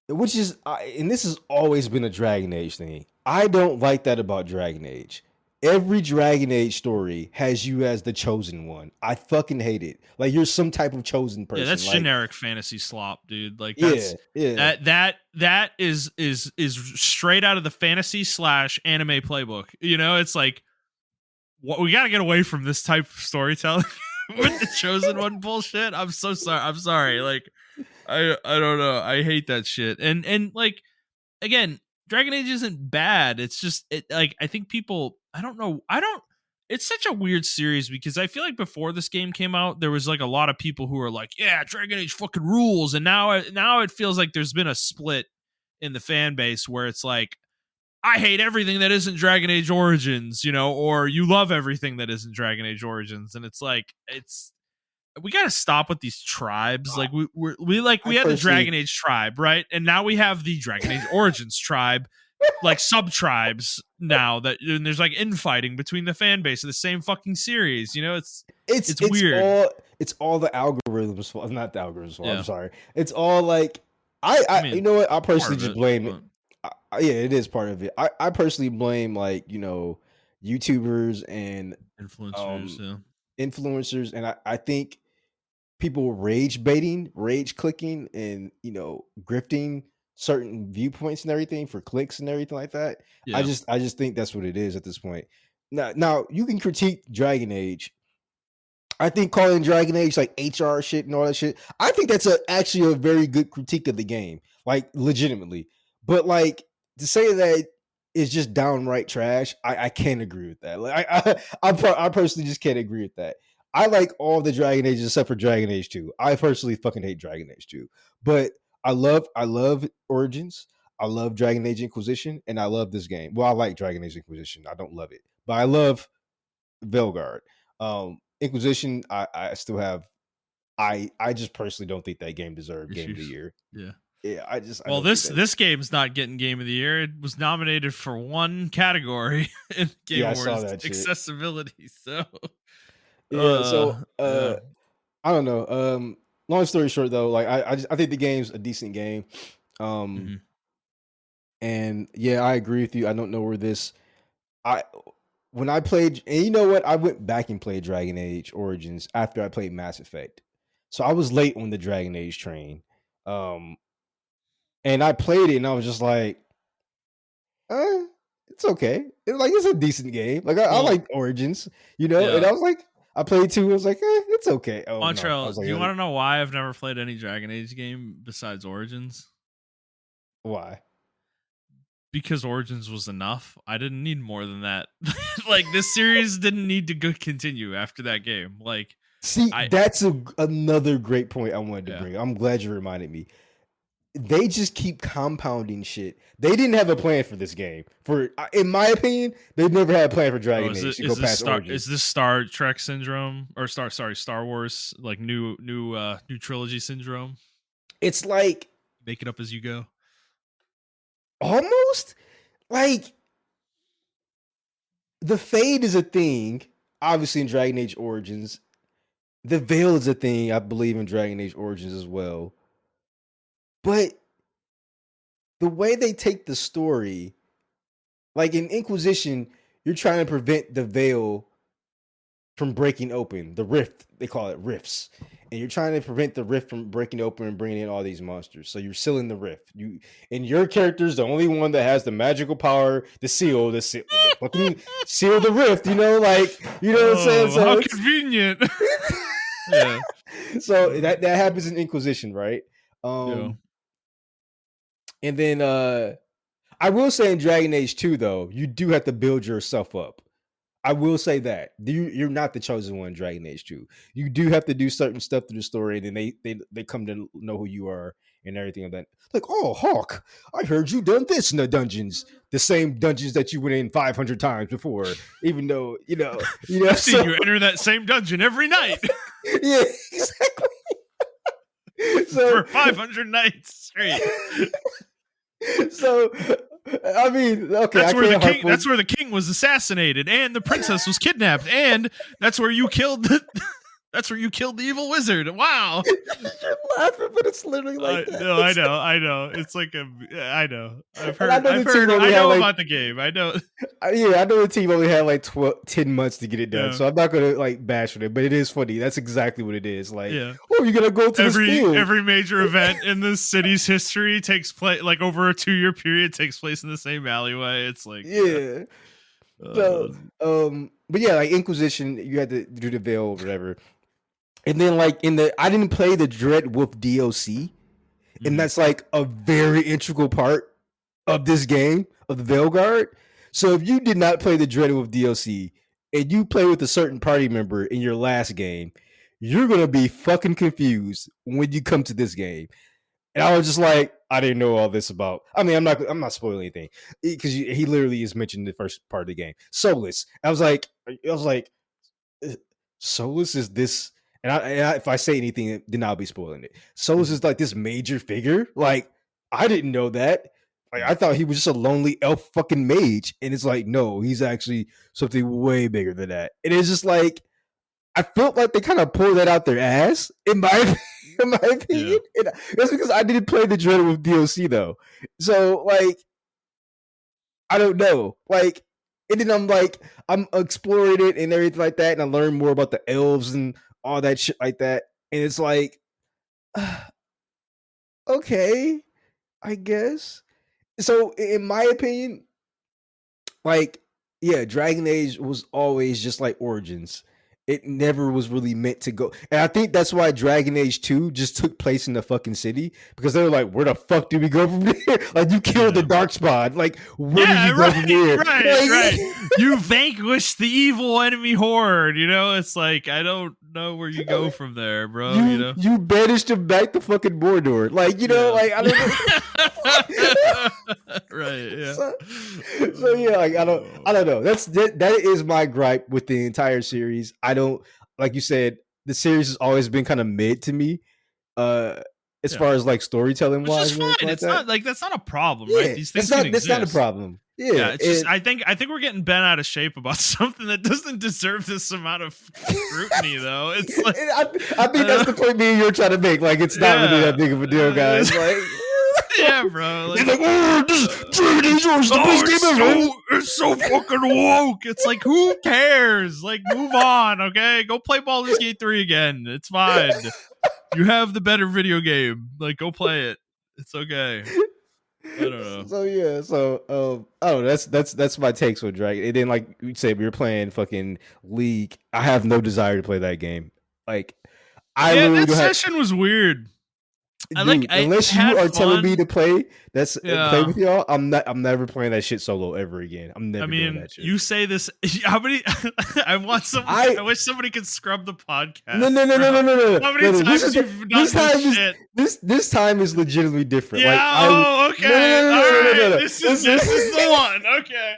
Which is, and this has always been a Dragon Age thing. I don't like that about Dragon Age. Every Dragon Age story has you as the chosen one. I fucking hate it. Like you're some type of chosen person. Yeah, that's like, generic fantasy slop, dude. Like that's that is straight out of the fantasy / anime playbook. It's like we got to get away from this type of storytelling with the chosen one bullshit. I'm so sorry. I'm sorry. Like I don't know. I hate that shit. And like again, Dragon Age isn't bad. It's just like I think people. I don't know. It's such a weird series because I feel like before this game came out, there was like a lot of people who were like, "Yeah, Dragon Age fucking rules," and now it feels like there's been a split in the fan base where it's like, I hate everything that isn't Dragon Age Origins, or you love everything that isn't Dragon Age Origins, and it's like we got to stop with these tribes. Like we had the Dragon Age tribe, right? And now we have the Dragon Age Origins tribe, like sub tribes now and there's like infighting between the fan base of the same fucking series. It's weird. It's all the algorithms fault. Not the algorithms fault. Yeah. I'm sorry. It's all like I mean, you know what? I personally just blame it. Yeah, it is part of it. I personally blame YouTubers and influencers, and I think people rage baiting, rage clicking, and grifting certain viewpoints and everything for clicks and everything like that. Yeah. I just think that's what it is at this point. Now you can critique Dragon Age. I think calling Dragon Age like HR shit and all that shit, I think that's actually a very good critique of the game, like legitimately. But like to say that it's just downright trash, I can't agree with that. Like I personally just can't agree with that. I like all the Dragon Ages except for Dragon Age 2. I personally fucking hate Dragon Age 2. But I love Origins. I love Dragon Age Inquisition, and I love this game. Well, I like Dragon Age Inquisition. I don't love it, but I love Veilguard. Inquisition, I still have. I just personally don't think that game deserved Game of the Year. Yeah. Yeah, this game's not getting Game of the Year. It was nominated for one category in Game Awards, accessibility. So I don't know. Long story short, though, like I think the game's a decent game. And yeah, I agree with you. I don't know where when I played, and you know what? I went back and played Dragon Age Origins after I played Mass Effect, so I was late on the Dragon Age train. And I played it, and I was just like, it's okay. It's a decent game. Like I like Origins, And I was like, I played 2. I was like, it's okay. Oh, Montrell, no. do you want to know why I've never played any Dragon Age game besides Origins? Why? Because Origins was enough. I didn't need more than that. Like this series didn't need to continue after that game. Like, see, that's another great point I wanted to bring. I'm glad you reminded me. They just keep compounding shit. They didn't have a plan for this game. In my opinion, they've never had a plan for Dragon Age to go past Origins. Is this Star Trek syndrome or Star Wars like new trilogy syndrome? It's like make it up as you go. Almost like the Fade is a thing, obviously in Dragon Age Origins. The Veil is a thing, I believe, in Dragon Age Origins as well. But the way they take the story, like in Inquisition, you're trying to prevent the Veil from breaking open. The rift, they call it rifts. And you're trying to prevent the rift from breaking open and bringing in all these monsters. So you're sealing the rift. And your character's the only one that has the magical power to seal the rift. What I'm saying? So how convenient. Yeah. So that happens in Inquisition, right? And then I will say in Dragon Age 2, though, you do have to build yourself up. I will say that you're not the chosen one in Dragon Age 2. You do have to do certain stuff through the story, and then they come to know who you are and everything of that. Like, oh, Hawk, I heard you done this in the dungeons, the same dungeons that you went in 500 times before. Even though I've seen you enter that same dungeon every night. Yeah, exactly. For 500 nights straight. So, I mean, okay, that's where the king was assassinated, and the princess was kidnapped, and that's where you killed the evil wizard. Wow. You're laughing, but it's literally like that. No, I know. It's like I know. I know about the game. I know. Yeah, I know the team only had like 10 months to get it done, so I'm not gonna like bash on it. But it is funny. That's exactly what it is. Like, oh, you're gonna go to this field. Every major event in the city's history takes place like over a 2-year period. Takes place in the same alleyway. It's like So, but yeah, like Inquisition, you had to do the Veil or whatever. And then like I didn't play the Dread Wolf DLC, and that's like a very integral part of this game of the Veilguard. So if you did not play the Dreadwolf DLC and you play with a certain party member in your last game, you're gonna be fucking confused when you come to this game. And I was just like, I didn't know all this about. I mean, I'm not spoiling anything because he literally is mentioned in the first part of the game. Solus. I was like, Solus is this, and if I say anything, then I'll be spoiling it. Solus is like this major figure. Like, I didn't know that. Like, I thought he was just a lonely elf fucking mage, and it's like, no, he's actually something way bigger than that. And it's just like, I felt like they kind of pulled that out their ass, in my opinion. Yeah. And that's because I didn't play the Dreadwolf DLC though. So like, I don't know. Like, and then I'm exploring it and everything like that, and I learn more about the elves and all that shit like that. And it's like, okay, I guess. So in my opinion, like, yeah, Dragon Age was always just like Origins. It never was really meant to go. And I think that's why Dragon Age 2 just took place in the fucking city, because they were like, where the fuck do we go from here? Like, you killed the Darkspawn. Like, where do you go from here? Right. You vanquished the evil enemy horde. You know, it's like, I don't know where you go from there, bro. You know, you banished him back to fucking Mordor. Like, you know, like, I don't know. Right. Yeah. So yeah, like, I don't know. That is my gripe with the entire series. I don't, like you said, the series has always been kind of mid to me. As far as like storytelling wise, fine. It's not like that's not a problem, right? These things that's not a problem. Yeah, it's just I think we're getting bent out of shape about something that doesn't deserve this amount of scrutiny, though. It's like, I think that's the point me and you're trying to make. Like, it's not really that big of a deal, guys. Like, yeah, bro. Like, it's so fucking woke. It's like, who cares? Like, move on, okay? Go play Baldur's Gate 3 again. It's fine. You have the better video game. Like, go play it. It's okay. I don't know. So yeah, I don't know. That's my takes on Dragon. And then, like you said, we were playing fucking League. I have no desire to play that game. Like, that session was weird. Dude, unless you are telling me to play with y'all, I'm never playing that shit solo ever again. I'm never doing that shit. You say this. How many? I wish somebody could scrub the podcast. No. How many times you've done this shit? This time is legitimately different. Yeah. Okay. This is the one. Okay.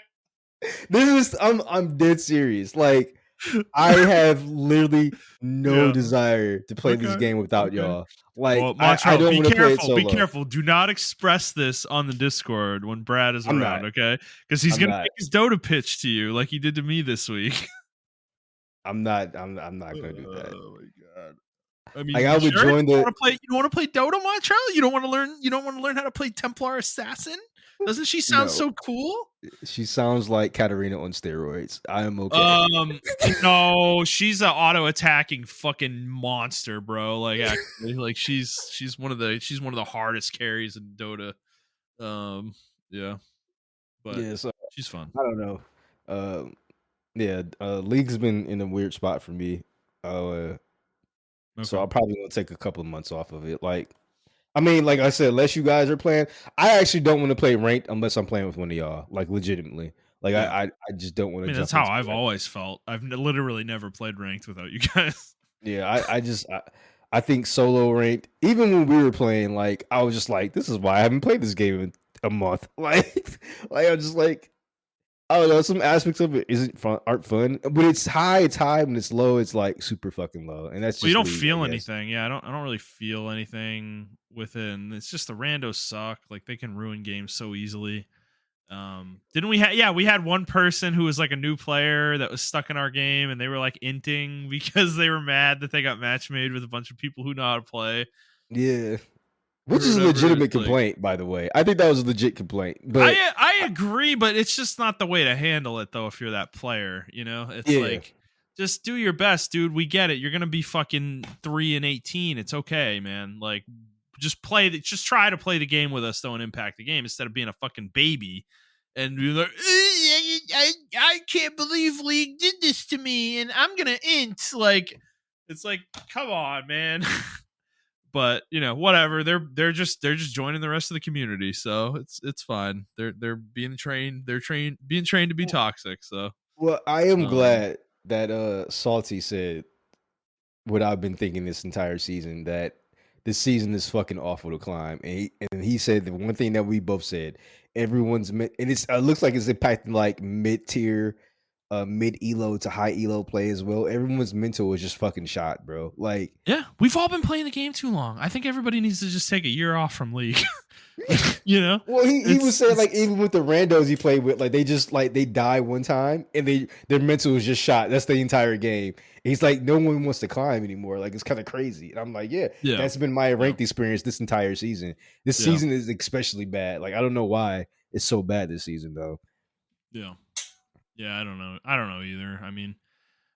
I'm dead serious. Like, I have literally no desire to play this game without y'all. Like, Montrell, I don't want to play it solo. Be careful. Do not express this on the Discord when Brad is around, okay? Because he's gonna make his Dota pitch to you like he did to me this week. I'm not gonna do that. Oh my god! I mean, like, I would join the. You don't want to play Dota, Montrell? You don't want to learn? You don't want to learn how to play Templar Assassin? Doesn't she sound so cool? She sounds like Katarina on steroids. I am okay. No, she's an auto attacking fucking monster, bro. Like, actually, like she's one of the hardest carries in Dota. Yeah, but so she's fun. I don't know. League's been in a weird spot for me. So I'll probably gonna take a couple of months off of it. Like, I mean, like I said, unless you guys are playing, I actually don't want to play ranked unless I'm playing with one of y'all. Like, legitimately, like I just don't want to. That's how I've always felt. I've literally never played ranked without you guys. Yeah, I think solo ranked. Even when we were playing, like, I was just like, this is why I haven't played this game in a month. Like I'm just like, I don't know. Some aspects of it aren't fun, but it's high. When it's low, it's like super fucking low, and that's just you don't feel anything. Yeah, I don't really feel anything with it. And it's just the randos suck. Like, they can ruin games so easily. Didn't we we had one person who was like a new player that was stuck in our game, and they were like inting because they were mad that they got match made with a bunch of people who know how to play. Yeah. Which is a legitimate complaint, by the way. I think that was a legit complaint. But I agree, but it's just not the way to handle it, though, if you're that player. You know? It's like, just do your best, dude. We get it. You're going to be fucking 3-18. It's okay, man. Like, just try to play the game with us, though, and impact the game instead of being a fucking baby. And you're like, I can't believe League did this to me, and I'm going to int. Like, it's like, come on, man. but whatever. They're just joining the rest of the community, so it's fine. They're being trained. They're being trained to be toxic. So well, I am glad that Salty said what I've been thinking this entire season, that this season is fucking awful to climb. And he said the one thing that we both said, everyone's and it looks like it's impacting like mid tier, mid elo to high elo play as well. Everyone's mental is just fucking shot, bro. Like, yeah, we've all been playing the game too long. I think everybody needs to just take a year off from League. Well, he was saying like even with the randos he played with, like they just like they die one time and their mental is just shot. That's the entire game. He's like, no one wants to climb anymore. Like, it's kind of crazy. And I'm like, yeah, that's been my ranked experience this entire season. This season is especially bad. Like, I don't know why it's so bad this season though. Yeah. I don't know either. I mean,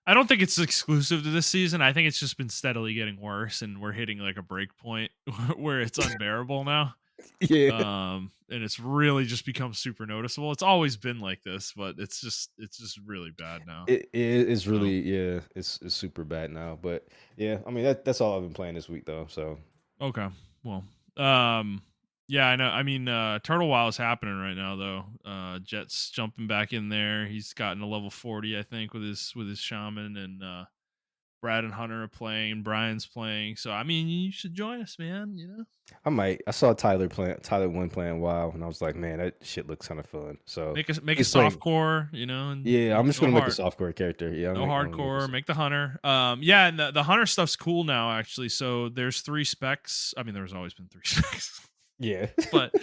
I don't think it's exclusive to this season. I think it's just been steadily getting worse, and we're hitting like a break point where it's unbearable now. Yeah. And it's really just become super noticeable. It's always been like this, but it's just really bad now. It's really it's super bad now. But yeah, I mean that's all I've been playing this week though. So okay, well, yeah, I know. I mean, Turtle Wow is happening right now though. Jet's jumping back in there. He's gotten a level 40, I think, with his shaman, and Brad and Hunter are playing, Brian's playing. So I mean, you should join us, man. I might. I saw Tyler 1 playing WoW, and I was like, man, that shit looks kind of fun. So make a soft core, And yeah, I'm just gonna make a soft core character. Yeah, no hardcore. Make the Hunter. Yeah, and the Hunter stuff's cool now, actually. So there's 3 specs. I mean, there's always been 3 specs. Yeah, but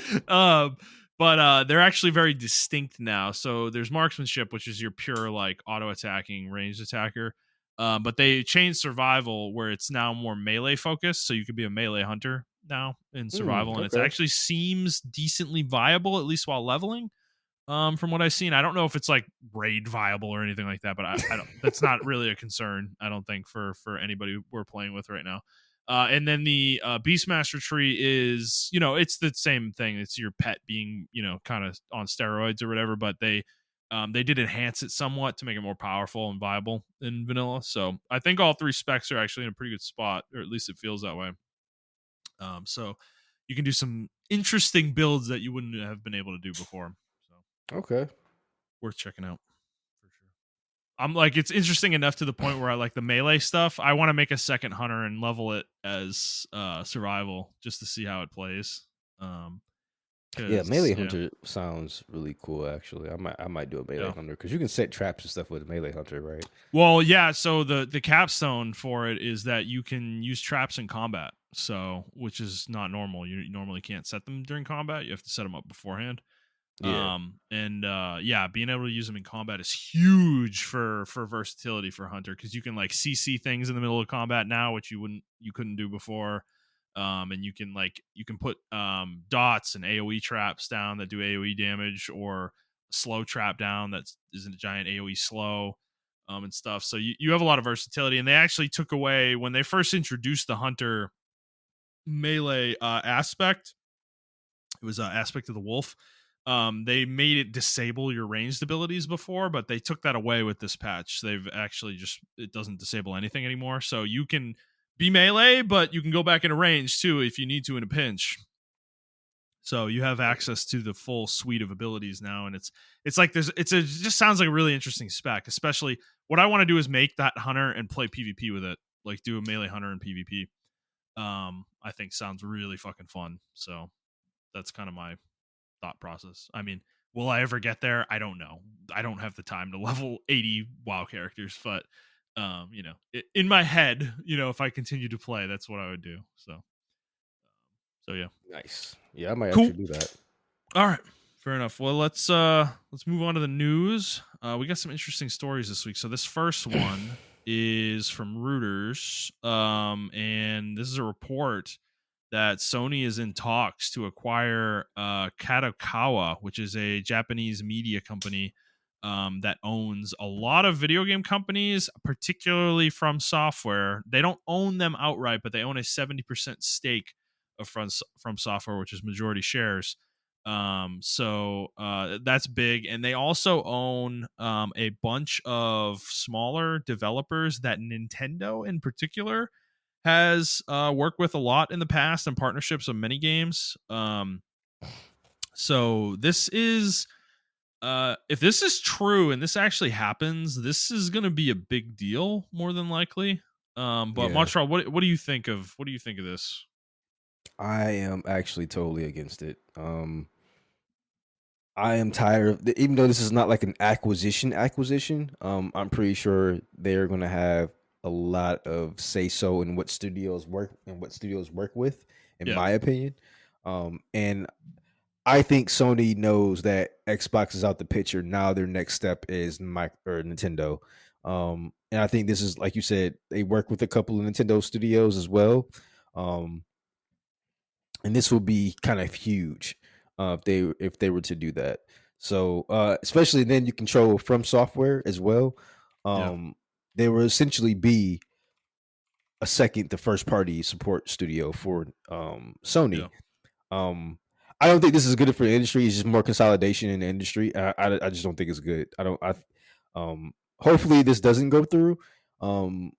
they're actually very distinct now. So there's marksmanship, which is your pure like auto attacking ranged attacker. But they changed survival where it's now more melee focused, so you could be a melee hunter now in survival, and it actually seems decently viable, at least while leveling. From what I've seen, I don't know if it's like raid viable or anything like that, but I don't. That's not really a concern, I don't think, for anybody we're playing with right now. And then the Beastmaster tree is, it's the same thing. It's your pet being, kind of on steroids or whatever, but they did enhance it somewhat to make it more powerful and viable in vanilla. So I think all 3 specs are actually in a pretty good spot, or at least it feels that way. So you can do some interesting builds that you wouldn't have been able to do before. So okay, worth checking out for sure. I'm like, it's interesting enough to the point where I like the melee stuff. I want to make a second hunter and level it as survival just to see how it plays. Yeah, melee hunter sounds really cool. Actually, I might do a melee hunter because you can set traps and stuff with a melee hunter, right? Well, yeah. So the capstone for it is that you can use traps in combat. So, which is not normal. You normally can't set them during combat. You have to set them up beforehand. Yeah. Being able to use them in combat is huge for versatility for hunter, because you can like CC things in the middle of combat now, which you couldn't do before. And you can put dots and AoE traps down that do AoE damage, or slow trap down that isn't a giant AoE slow, and stuff. So you have a lot of versatility, and they actually took away, when they first introduced the hunter melee aspect, it was aspect of the wolf. They made it disable your ranged abilities before, but they took that away with this patch. They've actually it doesn't disable anything anymore. So you can be melee, but you can go back into range too if you need to in a pinch. So you have access to the full suite of abilities now, and it's like it just sounds like a really interesting spec. Especially what I want to do is make that hunter and play PvP with it, like do a melee hunter in PvP. I think sounds really fucking fun. So that's kind of my thought process. I mean, will I ever get there? I don't know. I don't have the time to level 80 WoW characters, but in my head, if I continue to play, that's what I would do. So yeah. Nice. Yeah, I might actually do that. All right. Fair enough. Well, let's move on to the news. We got some interesting stories this week. So this first one is from Reuters, and this is a report that Sony is in talks to acquire Kadokawa, which is a Japanese media company that owns a lot of video game companies, particularly From Software. They don't own them outright, but they own a 70% stake of From Software, which is majority shares. So that's big. And they also own a bunch of smaller developers that Nintendo in particular has worked with a lot in the past and partnerships of many games. So this is if this is true and this actually happens, this is going to be a big deal more than likely. But Yeah. Montreal, what do you think of this? I am actually totally against it. I am tired of even though this is not like an acquisition. I'm pretty sure they're gonna have a lot of say so in what studios work and what studios work with, in Yeah, my opinion. And I think Sony knows that Xbox is out the picture. Now their next step is Nintendo. And I think this is, like you said, they work with a couple of Nintendo studios as well. Um, and this will be kind of huge if they were to do that. So especially then you control From Software as well. yeah, They will essentially be a second to first party support studio for Sony. yeah, Um, I don't think this is good for the industry. It's just more consolidation in the industry. I just don't think it's good. I don't. Hopefully this doesn't go through. And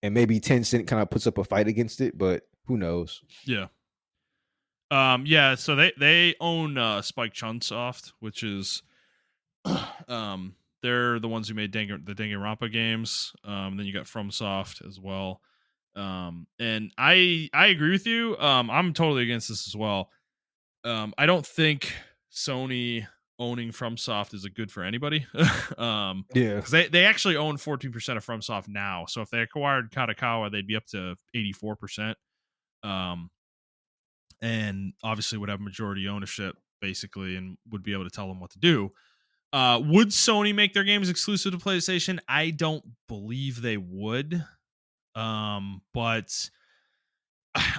maybe Tencent kind of puts up a fight against it, but who knows? yeah. Yeah, so they own Spike Chunsoft, which is they're the ones who made the Danganronpa games. Then you got FromSoft as well. And I agree with you. I'm totally against this as well. I don't think Sony owning FromSoft is a good for anybody. Yeah, Because they actually own 14% of FromSoft now. So if they acquired Kadokawa, they'd be up to 84%. And obviously would have majority ownership basically and would be able to tell them what to do. Would Sony make their games exclusive to PlayStation? I don't believe they would. But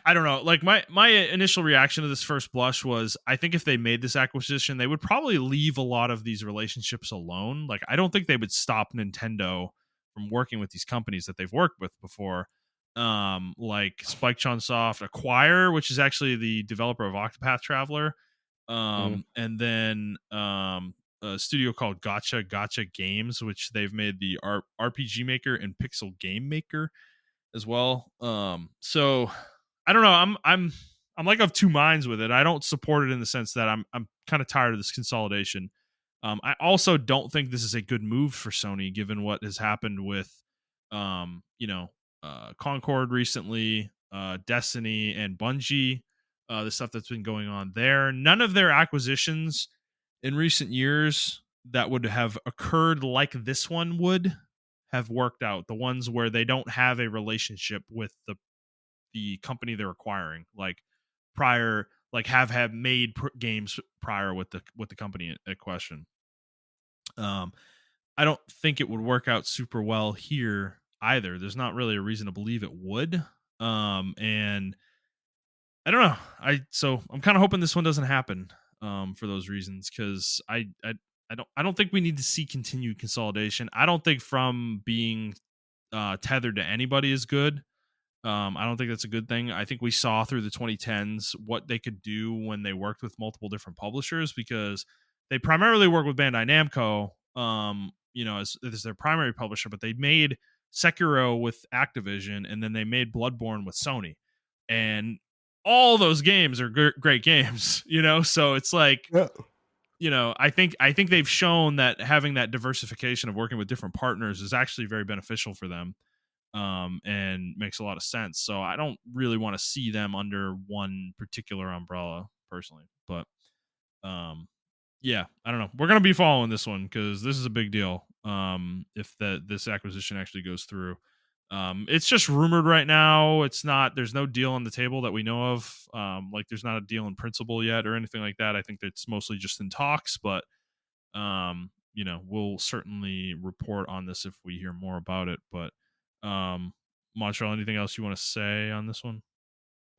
I don't know. Like my initial reaction to this first blush was I think if they made this acquisition, they would probably leave a lot of these relationships alone. Like I don't think they would stop Nintendo from working with these companies that they've worked with before. Like Spike Chunsoft, Acquire, which is actually the developer of Octopath Traveler. mm, And then a studio called Gotcha Games, which they've made the RPG Maker and Pixel Game Maker as well. So I don't know. I'm like of two minds with it. I don't support it in the sense that I'm kind of tired of this consolidation. I also don't think this is a good move for Sony, given what has happened with, you know, Concord recently, Destiny, and Bungie. The stuff that's been going on there. None of their acquisitions in recent years that would have occurred like this one would have worked out. The ones where they don't have a relationship with the company they're acquiring, like prior, like have made games prior with the company at question. Um, I don't think it would work out super well here either. There's not really a reason to believe it would. And I don't know. I'm kind of hoping this one doesn't happen. For those reasons, because I don't think we need to see continued consolidation. I don't think from being tethered to anybody is good. I don't think that's a good thing. I think we saw through the 2010s what they could do when they worked with multiple different publishers, because they primarily work with Bandai Namco, as their primary publisher, but they made Sekiro with Activision, and then they made Bloodborne with Sony, and all those games are great games, So it's like, yeah, I think they've shown that having that diversification of working with different partners is actually very beneficial for them, and makes a lot of sense. So I don't really want to see them under one particular umbrella personally, but yeah, I don't know. We're gonna be following this one because this is a big deal. If this acquisition actually goes through, it's just rumored right now. It's not. There's no deal on the table that we know of. Like there's not a deal in principle yet or anything like that. I think that's mostly just in talks, but we'll certainly report on this if we hear more about it. But Montreal, anything else you want to say on this one?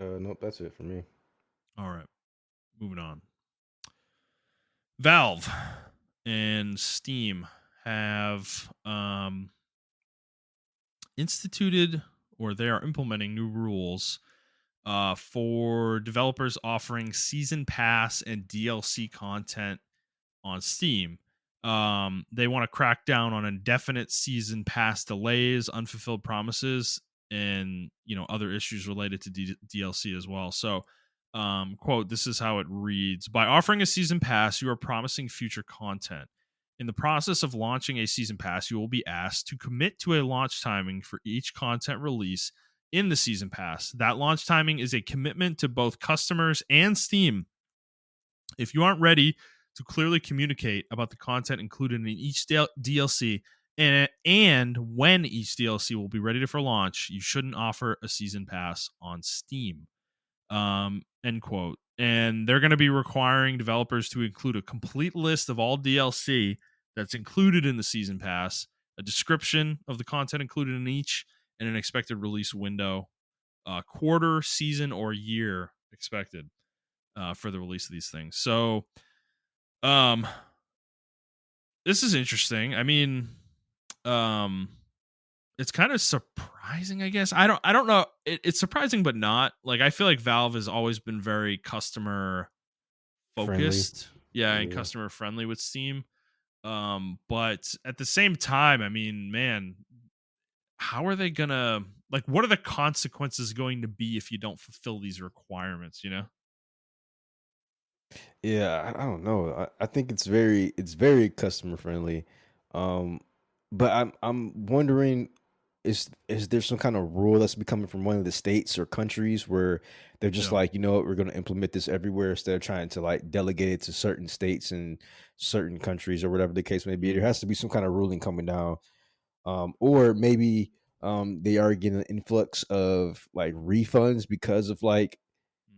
nope, that's it for me. All right, moving on. Valve and Steam have instituted, or they are implementing, new rules for developers offering season pass and DLC content on Steam. They want to crack down on indefinite season pass delays, unfulfilled promises, and other issues related to DLC as well. So, quote, this is how it reads: by offering a season pass, you are promising future content. In the process of launching a season pass, you will be asked to commit to a launch timing for each content release in the season pass. That launch timing is a commitment to both customers and Steam. If you aren't ready to clearly communicate about the content included in each DLC and when each DLC will be ready for launch, you shouldn't offer a season pass on Steam. End quote. And they're going to be requiring developers to include a complete list of all DLC that's included in the season pass, a description of the content included in each, and an expected release window, quarter, season, or year expected for the release of these things. So, um, this is interesting. I mean, it's kind of surprising, I guess. I don't know. It's surprising, but not. Like, I feel like Valve has always been very customer Friendly. focused, yeah, and Yeah. customer friendly with Steam. But at the same time, I mean, man, how are they gonna, like, what are the consequences going to be if you don't fulfill these requirements? Yeah, I don't know. I think it's very customer friendly. Um, but I'm wondering, is there some kind of rule that's becoming from one of the states or countries where they're just Yeah. like, you know what, we're going to implement this everywhere instead of trying to like delegate it to certain states and certain countries or whatever the case may be. There Mm, has to be some kind of ruling coming down. Or maybe they are getting an influx of like refunds because of like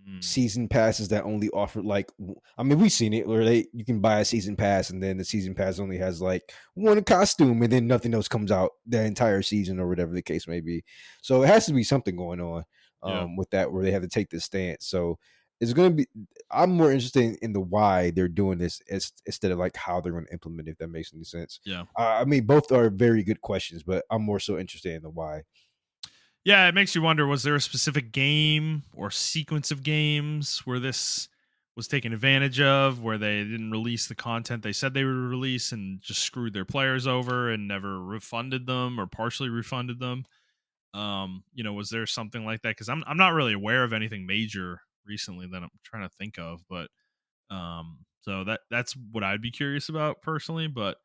mm, season passes that only offer like I mean we've seen it where you can buy a season pass and then the season pass only has like one costume and then nothing else comes out the entire season or whatever the case may be. So it has to be something going on yeah. with that where they have to take this stance. So it's going to be, I'm more interested in the why they're doing this instead of like how they're going to implement it, if that makes any sense. Yeah. I mean both are very good questions, but I'm more so interested in the why. Yeah, it makes you wonder, was there a specific game or sequence of games where this was taken advantage of, where they didn't release the content they said they would release and just screwed their players over and never refunded them or partially refunded them? Was there something like that? Because I'm not really aware of anything major recently that I'm trying to think of, but so that's what I'd be curious about personally. But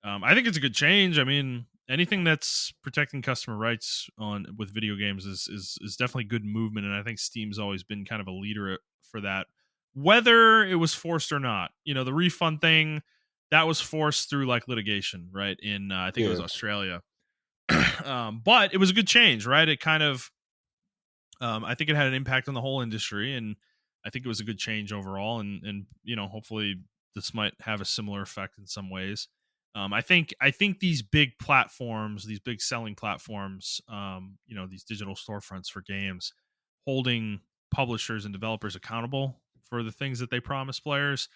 I think it's a good change. I mean, anything that's protecting customer rights on with video games is definitely good movement, and I think Steam's always been kind of a leader for that, whether it was forced or not. The refund thing that was forced through like litigation, right? In I think it was Yeah. Australia, but it was a good change, right? It kind of, I think it had an impact on the whole industry, and I think it was a good change overall. And hopefully this might have a similar effect in some ways. I think these big platforms, these big selling platforms, these digital storefronts for games, holding publishers and developers accountable for the things that they promise players,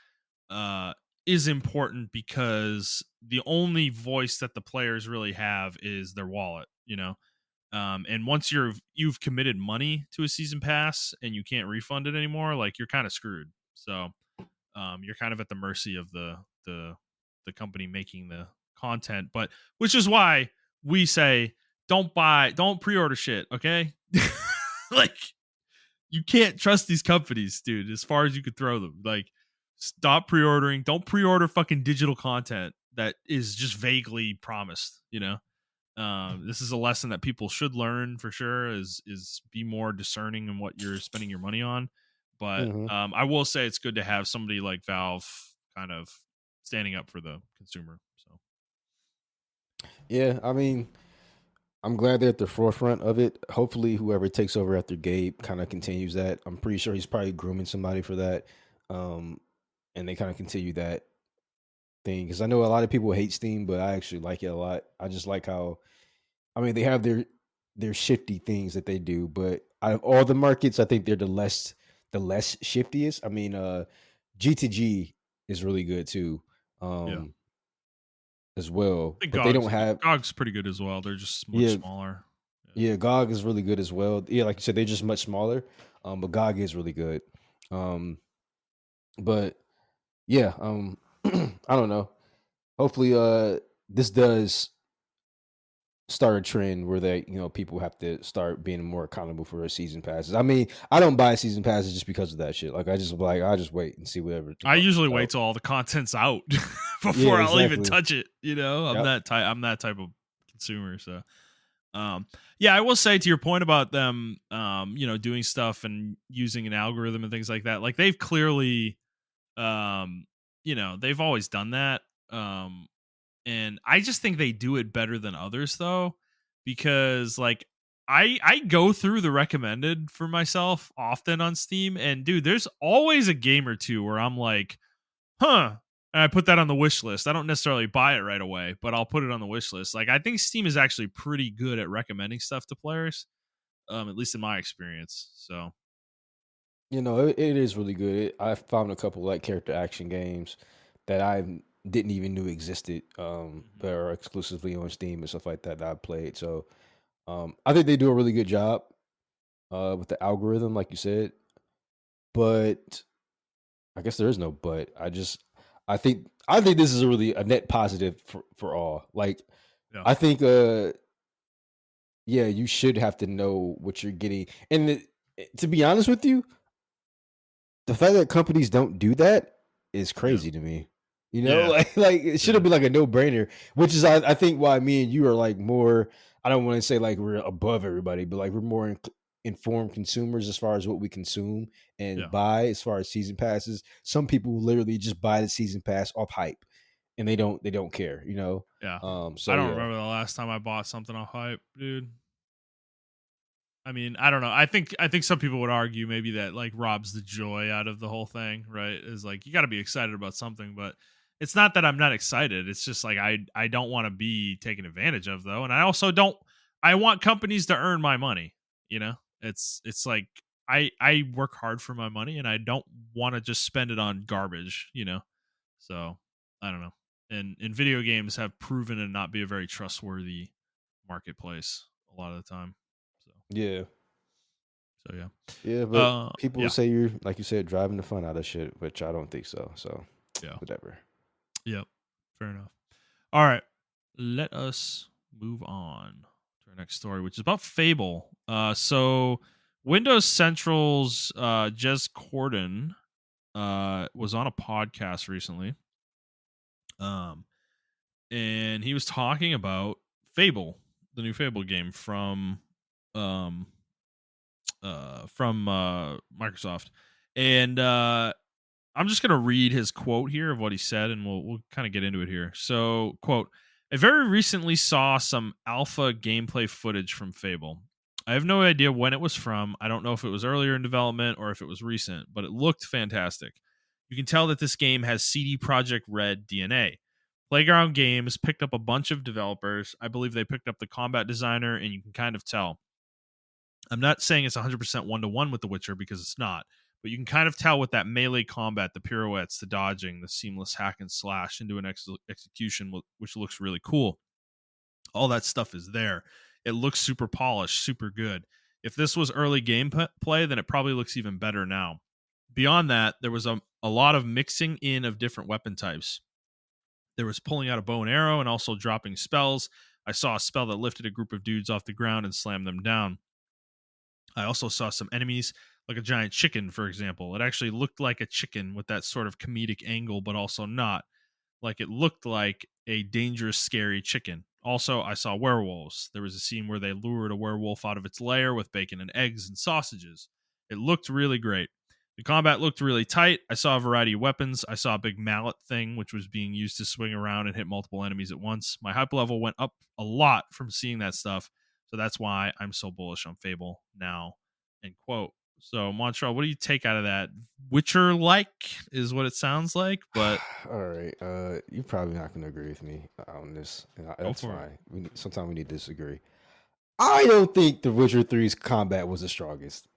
uh, is important because the only voice that the players really have is their wallet. And once you've committed money to a season pass and you can't refund it anymore, like, you're kind of screwed. So you're kind of at the mercy of the company making the content, but which is why we say don't pre-order shit, okay? Like, you can't trust these companies, dude, as far as you could throw them. Like, stop pre-ordering. Don't pre-order fucking digital content that is just vaguely promised. This is a lesson that people should learn for sure, is be more discerning in what you're spending your money on. But Hmm. I will say it's good to have somebody like Valve kind of standing up for the consumer. So Yeah, I mean, I'm glad they're at the forefront of it. Hopefully, whoever takes over after Gabe kind of continues that. I'm pretty sure he's probably grooming somebody for that, um, and they kind of continue that thing because I know a lot of people hate Steam, but I actually like it a lot. I just like how, I mean, they have their shifty things that they do, but out of all the markets, I think they're the less shiftiest. I mean, G2G is really good too, yeah, um, as well, I think but they don't have. GOG's pretty good as well. They're just much Yeah, smaller. Yeah. yeah, GOG is really good as well. Yeah, like you said, they're just much smaller, but GOG is really good. Um, but yeah, I don't know. Hopefully, this does start a trend where they, people have to start being more accountable for their season passes. I mean, I don't buy season passes just because of that shit. Like, I just wait and see whatever. I usually wait till all the content's out before I'll even touch it. I'm that type of consumer. So, yeah, I will say to your point about them, doing stuff and using an algorithm and things like that. Like they've clearly, they've always done that. And I just think they do it better than others though, because like I go through the recommended for myself often on Steam, and dude, there's always a game or two where I'm like, and I put that on the wish list. I don't necessarily buy it right away, but I'll put it on the wish list. Like I think Steam is actually pretty good at recommending stuff to players, at least in my experience. So, it is really good. I found a couple like character action games that I didn't even knew existed, that are exclusively on Steam and stuff like that I played. So, I think they do a really good job with the algorithm, like you said. But I guess there is no but. I think this is a net positive for all. Like, I think you should have to know what you're getting. And to be honest with you, the fact that companies don't do that is crazy to me. Like it should have been like a no-brainer, which is I think why me and you are like more, I don't want to say like we're above everybody, but like we're more informed consumers as far as what we consume and buy as far as season passes. Some people literally just buy the season pass off hype and they don't care, Yeah. So I don't remember the last time I bought something off hype, dude. I mean, I don't know. I think some people would argue maybe that like robs the joy out of the whole thing, right? Is like you got to be excited about something, but it's not that I'm not excited. It's just like I don't want to be taken advantage of though, and I also don't. I want companies to earn my money. It's like I work hard for my money, and I don't want to just spend it on garbage. So I don't know. And video games have proven to not be a very trustworthy marketplace a lot of the time. Yeah. So yeah. Yeah, but people will say you're, like you said, driving the fun out of shit, which I don't think so. So yeah, whatever. Yep. Fair enough. All right. Let us move on to our next story, which is about Fable. So Windows Central's Jez Corden was on a podcast recently. And he was talking about Fable, the new Fable game from Microsoft, and I'm just gonna read his quote here of what he said, and we'll kind of get into it here. So, quote: "I very recently saw some alpha gameplay footage from Fable. I have no idea when it was from. I don't know if it was earlier in development or if it was recent, but it looked fantastic. You can tell that this game has CD Projekt Red DNA." Playground Games picked up a bunch of developers. I believe they picked up the combat designer, and you can kind of tell. I'm not saying it's 100% one-to-one with The Witcher because it's not, but you can kind of tell with that melee combat, the pirouettes, the dodging, the seamless hack and slash into an execution, which looks really cool. All that stuff is there. It looks super polished, super good. If this was early gameplay, then it probably looks even better now. Beyond that, there was a lot of mixing in of different weapon types. There was pulling out a bow and arrow and also dropping spells. I saw a spell that lifted a group of dudes off the ground and slammed them down. I also saw some enemies, like a giant chicken, for example. It actually looked like a chicken with that sort of comedic angle, but also not. Like it looked like a dangerous, scary chicken. Also, I saw werewolves. There was a scene where they lured a werewolf out of its lair with bacon and eggs and sausages. It looked really great. The combat looked really tight. I saw a variety of weapons. I saw a big mallet thing, which was being used to swing around and hit multiple enemies at once. My hype level went up a lot from seeing that stuff. So that's why I'm so bullish on Fable now, end quote. So, Montrell, what do you take out of that? Witcher-like is what it sounds like, but... All right. You're probably not going to agree with me on this. That's fine. Sometimes we need to disagree. I don't think The Witcher 3's combat was the strongest.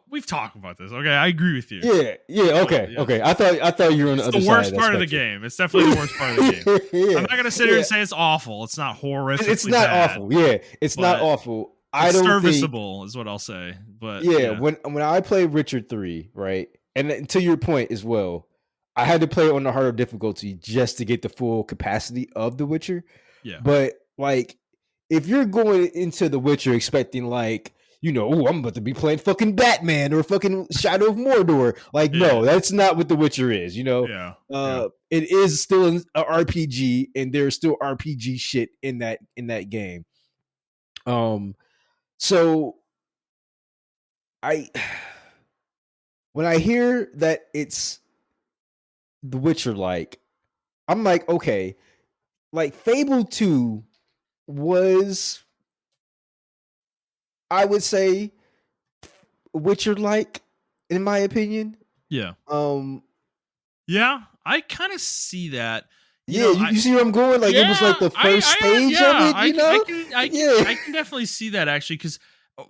We've talked about this. Okay, I agree with you. Yeah. Okay. I thought you were on the other side. It's the worst part of the game. It's definitely the worst part of the game. I'm not gonna sit here and say it's awful. It's not horrific. It's not awful. Yeah, it's not awful. It's serviceable, is what I'll say. But when I played Witcher 3, right, and to your point as well, I had to play it on the harder difficulty just to get the full capacity of The Witcher. Yeah. But like if you're going into The Witcher expecting like, oh, I'm about to be playing fucking Batman or fucking Shadow of Mordor. Like, no, that's not what The Witcher is. Yeah. It is still an RPG, and there's still RPG shit in that game. So I when I hear that it's The Witcher, like, I'm like, okay, like Fable 2 was, I would say, Witcher like, in my opinion. Yeah. Um Yeah, I kind of see that. You see where I'm going? Like, it was like the first stage of it, I can definitely see that, actually, because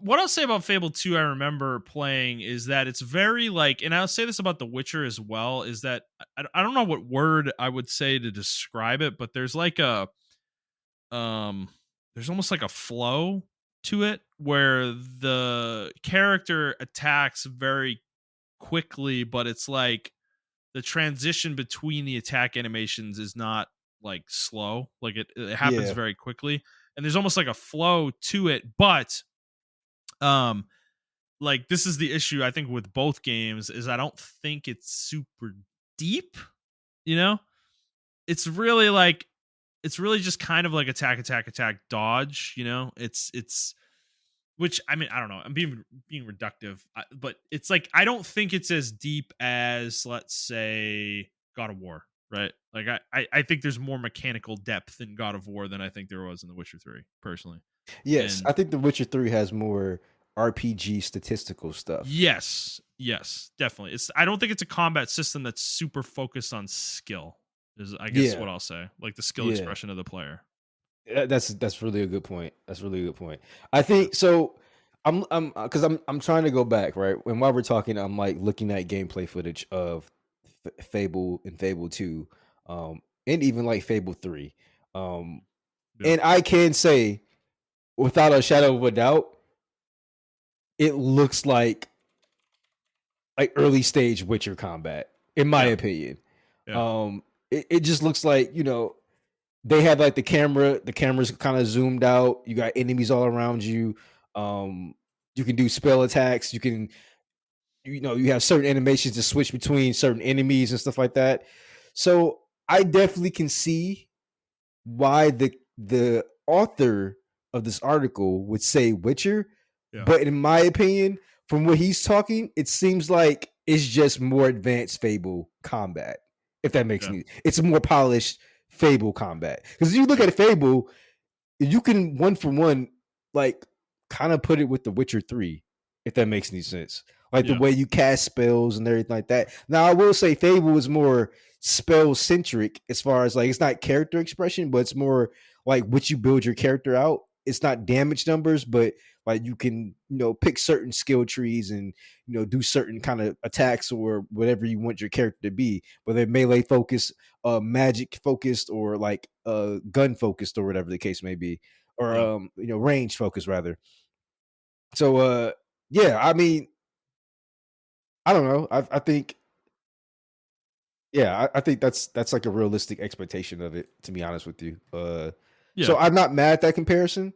what I'll say about Fable 2 I remember playing is that it's very like, and I'll say this about The Witcher as well, is that I don't know what word I would say to describe it, but there's like there's almost like a flow to it where the character attacks very quickly, but it's like the transition between the attack animations is not like slow, like it happens very quickly, and there's almost like a flow to it. But like, this is the issue I think with both games, is I don't think it's super deep. It's really like, it's really just kind of like attack, dodge. It's which, I mean, I don't know, I'm being reductive, but it's like, I don't think it's as deep as, let's say, God of War, right? Like, I think there's more mechanical depth in God of War than I think there was in The Witcher 3, personally. Yes, I think The Witcher 3 has more RPG statistical stuff. Yes, definitely. I don't think it's a combat system that's super focused on skill, is I guess what I'll say, like the skill expression of the player. That's really a good point. I think so. I'm because I'm trying to go back, right? And while we're talking, I'm like looking at gameplay footage of Fable and Fable 2, and even like Fable 3. And I can say, without a shadow of a doubt, it looks like early stage Witcher combat, in my opinion. It just looks like, they have like the camera's kind of zoomed out. You got enemies all around you. You can do spell attacks. You can, you have certain animations to switch between certain enemies and stuff like that. So I definitely can see why the author of this article would say Witcher. But in my opinion, from what he's talking, it seems like it's just more advanced Fable combat. If that makes sense, it's a more polished Fable combat. Because if you look at Fable, you can one for one, like, kind of put it with The Witcher 3, if that makes any sense. Like the way you cast spells and everything like that. Now, I will say Fable is more spell centric as far as like, it's not character expression, but it's more like what you build your character out. It's not damage numbers, but like you can, pick certain skill trees and, do certain kind of attacks or whatever you want your character to be, whether melee focused, magic focused, or like gun focused, or whatever the case may be, or range focused rather. So I mean, I don't know. I think, I think that's like a realistic expectation of it, to be honest with you. So I'm not mad at that comparison.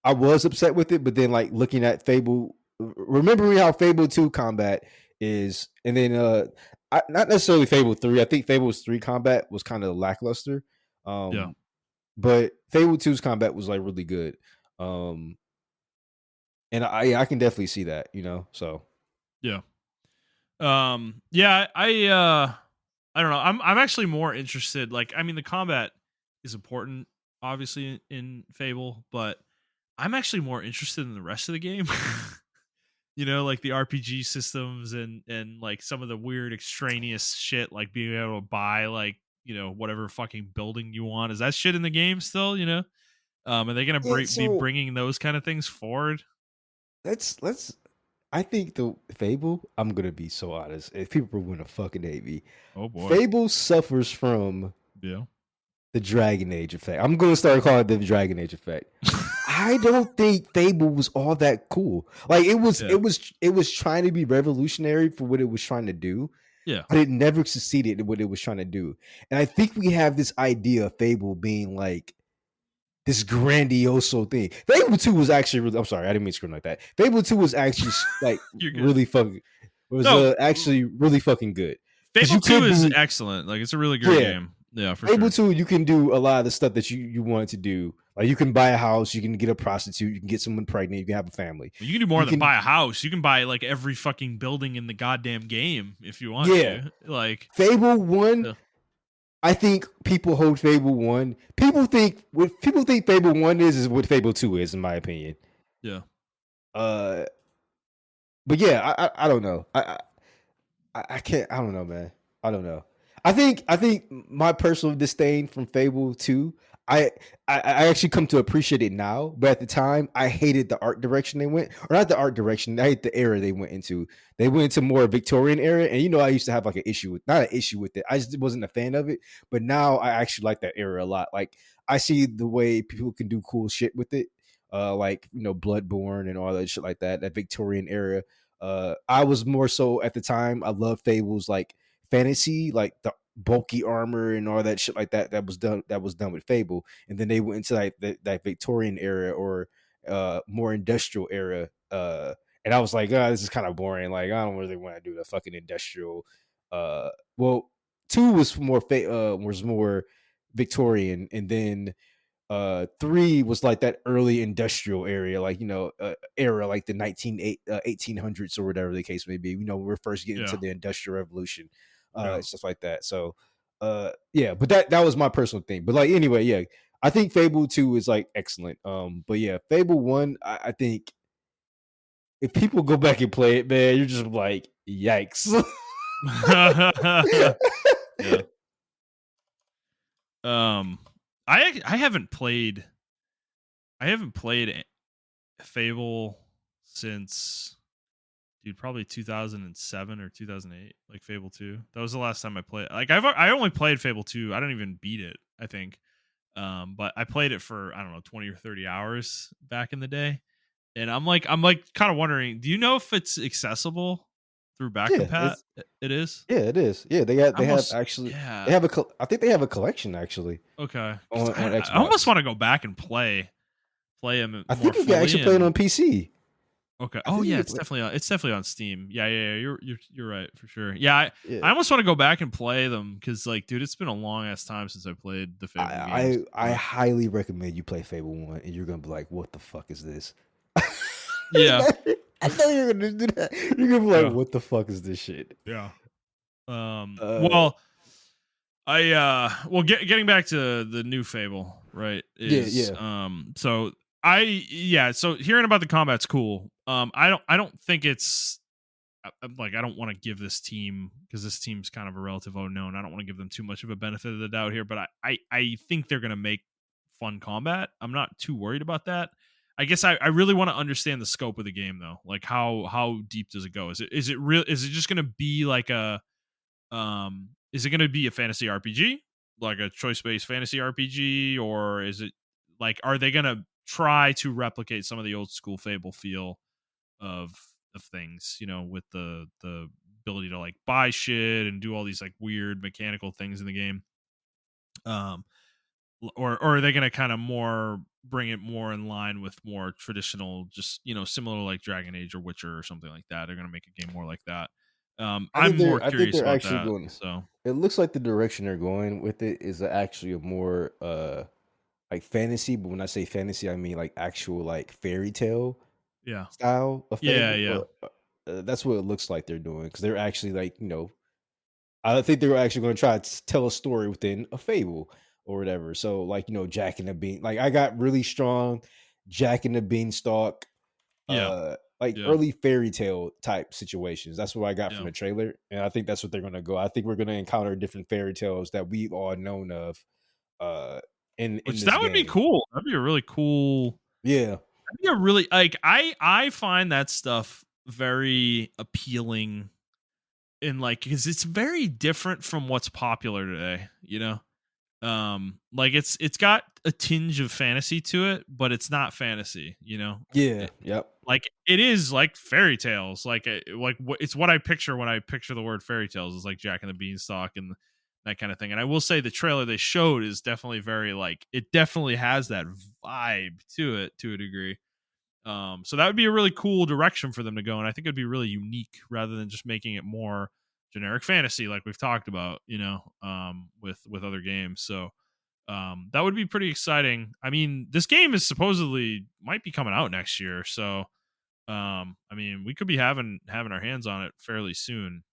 I was upset with it, but then like looking at Fable, remembering how Fable 2 combat is, and then not necessarily Fable 3. I think Fable's 3 combat was kind of lackluster. But Fable 2's combat was like really good. And I can definitely see that, so. I don't know. I'm actually more interested. Like, I mean, the combat is important, obviously, in Fable, but I'm actually more interested in the rest of the game. Like the RPG systems and like some of the weird extraneous shit, like being able to buy like, whatever fucking building you want. Is that shit in the game still? Are they gonna be bringing those kind of things forward? Let's. I think the Fable, I'm gonna be so honest, if people are gonna fucking hate me. Oh boy. Fable suffers from the Dragon Age effect. I'm gonna start calling it the Dragon Age effect. I don't think Fable was all that cool. Like it was trying to be revolutionary for what it was trying to do. But it never succeeded in what it was trying to do. And I think we have this idea of Fable being like this grandioso thing. Fable 2 was actually really, I'm sorry, I didn't mean to scream like that. Fable 2 was actually like really fucking actually really fucking good. Fable 2 is excellent. Like it's a really great game. Yeah, for Fable sure. 2, you can do a lot of the stuff that you wanted to do. Like you can buy a house, you can get a prostitute, you can get someone pregnant, you can have a family. Well, you can do more than buy a house. You can buy like every fucking building in the goddamn game if you want to. Like Fable 1, I think people hold Fable 1. People think Fable 1 is what Fable 2 is, in my opinion. Yeah. But yeah, I don't know. I can't. I don't know, man. I don't know. I think my personal disdain from Fable 2, I actually come to appreciate it now, but at the time I hated the art direction they went, or not the art direction. I hate the era they went into. They went into more Victorian era, and I used to have like an issue with, not an issue with it. I just wasn't a fan of it. But now I actually like that era a lot. Like I see the way people can do cool shit with it, like Bloodborne and all that shit like that. That Victorian era. I was more so at the time. I love Fables like fantasy, like the bulky armor and all that shit like that. That was done with Fable, and then they went into like that Victorian era or more industrial era. And I was like, oh, this is kind of boring. Like I don't really want to do the fucking industrial. Well, 2 was more Victorian, and then 3 was like that early industrial area, like era, like the 1800s or whatever the case may be. We're first getting to the industrial revolution, stuff like that. So yeah, but that was my personal thing. But like anyway, yeah, I think Fable 2 is like excellent. But yeah, Fable 1, I think if people go back and play it, man, you're just like, yikes. Yeah. I haven't played Fable since probably 2007 or 2008, like Fable 2. That was the last time I played. Like I only played Fable 2. I don't even beat it, I think. But I played it for, I don't know, 20 or 30 hours back in the day. And I'm like kind of wondering, do you know if it's accessible through back compat? It is. Yeah, it is. Yeah, they have actually. Yeah. They have I think they have a collection actually. Okay. On Xbox. I almost want to go back and play them. I think you can actually play it on PC. Okay. Oh yeah, it's definitely on Steam. Yeah. You're right for sure. Yeah, I almost want to go back and play them because, like, dude, it's been a long ass time since I played the Fable games. I highly recommend you play Fable 1, and you're gonna be like, "What the fuck is this?" Yeah. I know you're gonna do that. You're gonna be like, "What the fuck is this shit?" Yeah. Well, getting back to the new Fable, right? So so hearing about the combat's cool. I don't think it's like, I don't want to give this team, because this team's kind of a relative unknown. I don't want to give them too much of a benefit of the doubt here, but I think they're gonna make fun combat. I'm not too worried about that. I guess I really want to understand the scope of the game though. Like how deep does it go? Is it just gonna be like is it gonna be a fantasy RPG? Like a choice-based fantasy RPG? Or is it like, are they gonna try to replicate some of the old school Fable feel of things, with the ability to like buy shit and do all these like weird mechanical things in the game? Or are they going to kind of more bring it more in line with more traditional, just similar to like Dragon Age or Witcher or something like that? They're going to make a game more like that. I'm more curious about that. So it looks like the direction they're going with it is actually a more like fantasy, but when I say fantasy, I mean like actual like fairy tale style of Fable. Yeah. That's what it looks like they're doing, because they're actually like I think they're actually going to try to tell a story within a Fable or whatever. So like Jack and the Bean, like I got really strong Jack and the Beanstalk, early fairy tale type situations. That's what I got from the trailer, and I think that's what they're going to go. I think we're going to encounter different fairy tales that we've all known of. Which that would be cool. That'd be a really cool. Yeah, that'd be a really, like, I find that stuff very appealing, in like, because it's very different from what's popular today. Like it's got a tinge of fantasy to it, but it's not fantasy. Yep. Like it is like fairy tales. Like it's what I picture when I picture the word fairy tales. Is like Jack and the Beanstalk and that kind of thing. And I will say the trailer they showed is definitely very like, it definitely has that vibe to it to a degree. So that would be a really cool direction for them to go, and I think it'd be really unique rather than just making it more generic fantasy like we've talked about, with other games. So that would be pretty exciting. I mean, this game is supposedly might be coming out next year, so I mean, we could be having our hands on it fairly soon.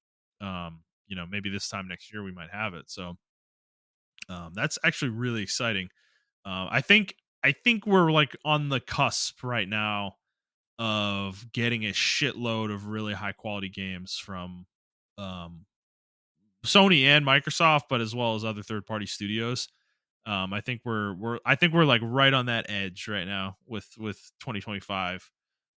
Maybe this time next year we might have it. So that's actually really exciting. I think we're like on the cusp right now of getting a shitload of really high quality games from um, Sony and Microsoft, but as well as other third party studios. I think we're like right on that edge right now with 2025.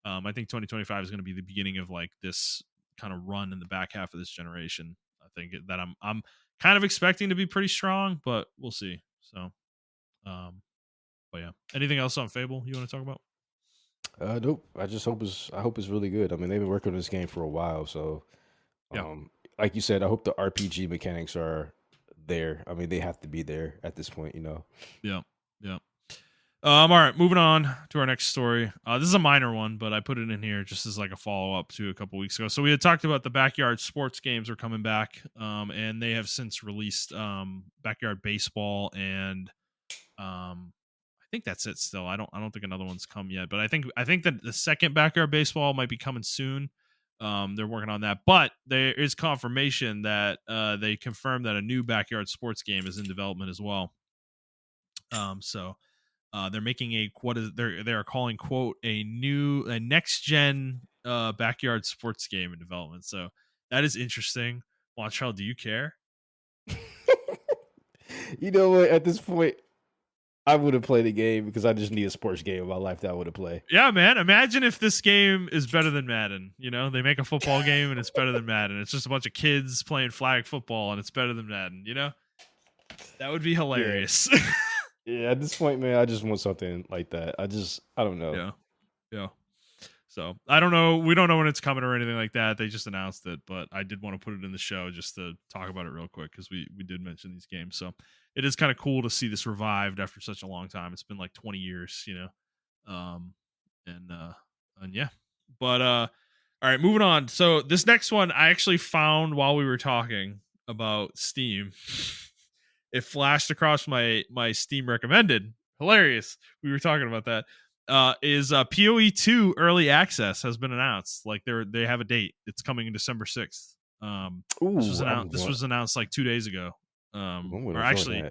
I think 2025 is going to be the beginning of like this kind of run in the back half of this generation. I think that I'm kind of expecting to be pretty strong, but we'll see. So, but yeah. Anything else on Fable you want to talk about? Nope. I hope it's really good. I mean, they've been working on this game for a while, so Yeah. like you said, I hope the RPG mechanics are there. I mean, they have to be there at this point, Yeah. Yeah. All right, moving on to our next story. This is a minor one, but I put it in here just as like a follow up to a couple weeks ago. So we had talked about the backyard sports games are coming back, and they have since released backyard baseball, and I think that's it. Still, I don't think another one's come yet, but I think that the second backyard baseball might be coming soon. They're working on that, but there is confirmation that they confirmed that a new backyard sports game is in development as well. So they're making they are calling quote a next gen backyard sports game in development. So that is interesting. Montrell, do you care? You know what? At this point, I would have played the game because I just need a sports game in my life that I would have played. Yeah, man. Imagine if this game is better than Madden. They make a football game and it's better than Madden. It's just a bunch of kids playing flag football and it's better than Madden. That would be hilarious. Yeah. Yeah, at this point, man, I just want something like that. I don't know. Yeah. Yeah. So I don't know. We don't know when it's coming or anything like that. They just announced it, but I did want to put it in the show just to talk about it real quick because we did mention these games. So it is kind of cool to see this revived after such a long time. It's been like 20 years, um, and yeah. But all right, moving on. So this next one I actually found while we were talking about Steam. It flashed across my Steam recommended. Hilarious. We were talking about that. Is PoE 2 early access has been announced. Like they have a date. It's coming in December 6th. This was announced like 2 days ago. Or actually,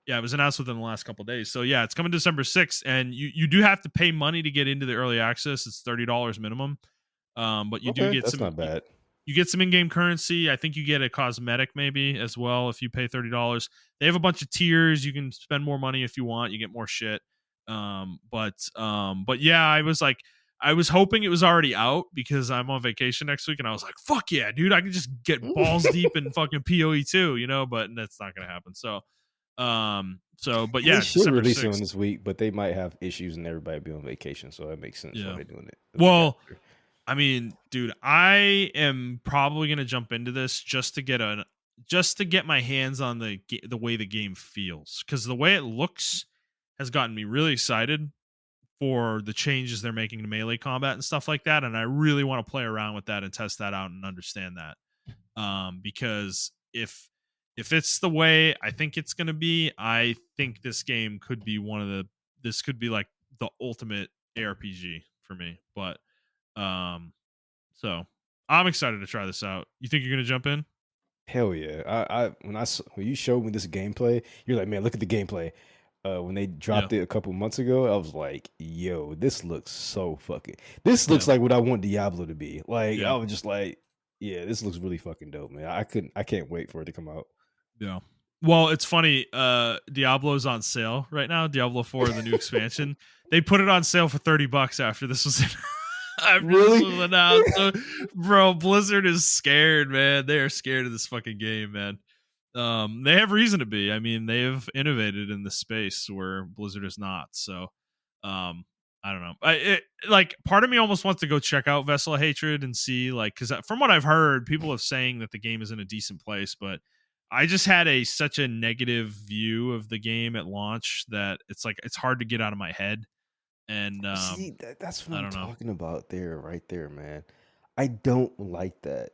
yeah, it was announced within the last couple of days. So yeah, it's coming December 6th, and you do have to pay money to get into the early access. It's $30 minimum. But you do get that's not bad. You get some in-game currency. I think you get a cosmetic maybe as well if you pay $30. They have a bunch of tiers. You can spend more money if you want. You get more shit. But yeah, I was hoping it was already out because I'm on vacation next week, and I was like, fuck yeah, dude, I can just get balls deep in fucking PoE 2, but that's not gonna happen. So but yeah, they should release it on this week, but they might have issues and everybody be on vacation, so that makes sense why they're doing it. Well, I mean, dude, I am probably gonna jump into this just to get my hands on the way the game feels, because the way it looks has gotten me really excited for the changes they're making to melee combat and stuff like that, and I really want to play around with that and test that out and understand that. Because if it's the way I think it's going to be, I think this game could be this could be like the ultimate ARPG for me. But so I'm excited to try this out. You think you're going to jump in? Hell yeah! When you showed me this gameplay, you're like, man, look at the gameplay. When they dropped it a couple months ago, I was like, yo, this looks so fucking. This looks like what I want Diablo to be. Like, I was just like, yeah, this looks really fucking dope, man. I can't wait for it to come out. Yeah. Well, it's funny. Diablo's on sale right now. Diablo 4, the new expansion. They put it on sale for $30 after this was really? This was announced. So, bro, Blizzard is scared, man. They are scared of this fucking game, man. They have reason to be. I mean, they have innovated in the space where Blizzard is not. So, I don't know. Part of me almost wants to go check out Vessel of Hatred and see, because from what I've heard, people are saying that the game is in a decent place, but I just had such a negative view of the game at launch that it's like it's hard to get out of my head. And see, that's what I I'm don't know. talking about right there, man. I don't like that.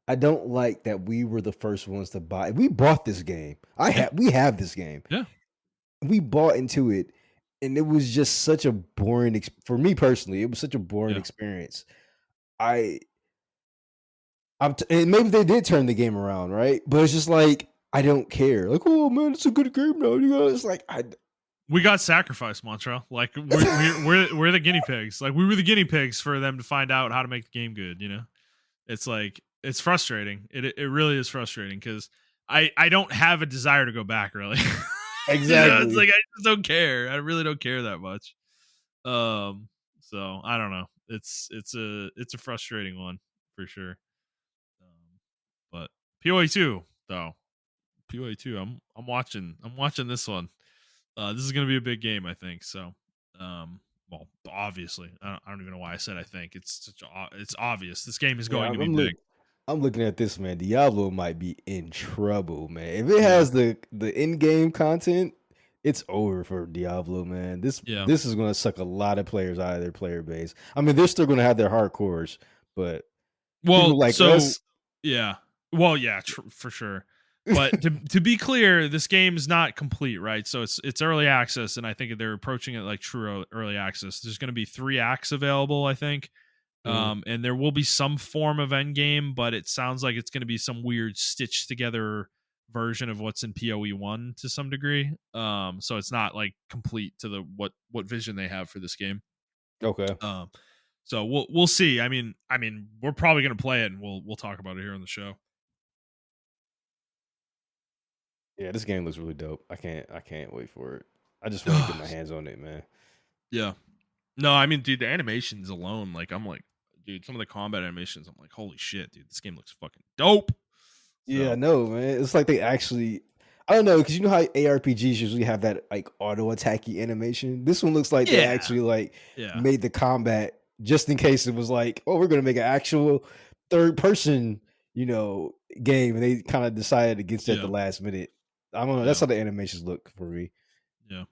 I don't like that we were the first ones to buy. We bought this game. We have this game. Yeah. We bought into it, and it was just such a boring for me personally. It was such a boring experience. And maybe they did turn the game around, right? But it's just like I don't care. Like, oh man, it's a good game now. You know, it's like we got sacrificed, Montrell. Like we're the guinea pigs. Like we were the guinea pigs for them to find out how to make the game good. You know, it's like it's frustrating. It really is frustrating because I don't have a desire to go back. Really, exactly. You know, it's like I just don't care. I really don't care that much. So I don't know. It's a frustrating one for sure. But PoE 2 though, PoE 2. I'm watching this one. This is going to be a big game, I think. So, well, obviously, I don't even know why I said I think. It's obvious. This game is going to be big. I'm looking at this, man. Diablo might be in trouble, man. If it has the in-game content, it's over for Diablo, man. This is going to suck a lot of players out of their player base. I mean, they're still going to have their hardcores, but people like us, yeah. Well, yeah, for sure. But to be clear, this game is not complete, right? So it's early access, and I think they're approaching it like true early access. There's going to be 3 acts available, I think. And there will be some form of end game, but it sounds like it's going to be some weird stitched together version of what's in PoE 1 to some degree. So it's not like complete to the what vision they have for this game. Okay. So we'll see. I mean, we're probably going to play it, and we'll talk about it here on the show. Yeah, this game looks really dope. I can't wait for it. I just want to get my hands on it, man. Yeah. No, I mean, dude, the animations alone, like, I'm like, dude, some of the combat animations, I'm like, holy shit, dude, this game looks fucking dope. Yeah, no, man. It's like they actually, I don't know, because you know how ARPGs usually have that like auto attacky animation. This one looks like they actually like made the combat just in case it was like, oh, we're gonna make an actual third person, you know, game, and they kind of decided against it at the last minute. I don't know. That's how the animations look for me. Yeah.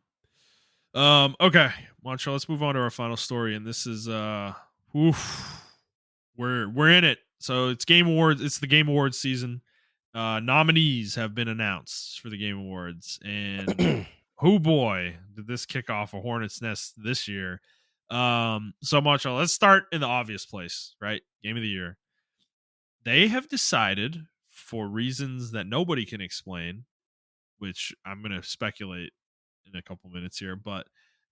Okay, Montrell, let's move on to our final story, and this is we're in it. So it's Game Awards. It's the Game Awards season. Nominees have been announced for the Game Awards, and oh boy, did this kick off a hornet's nest this year. So Montrell, let's start in the obvious place, right? Game of the year. They have decided, for reasons that nobody can explain, which I'm going to speculate in a couple minutes here, but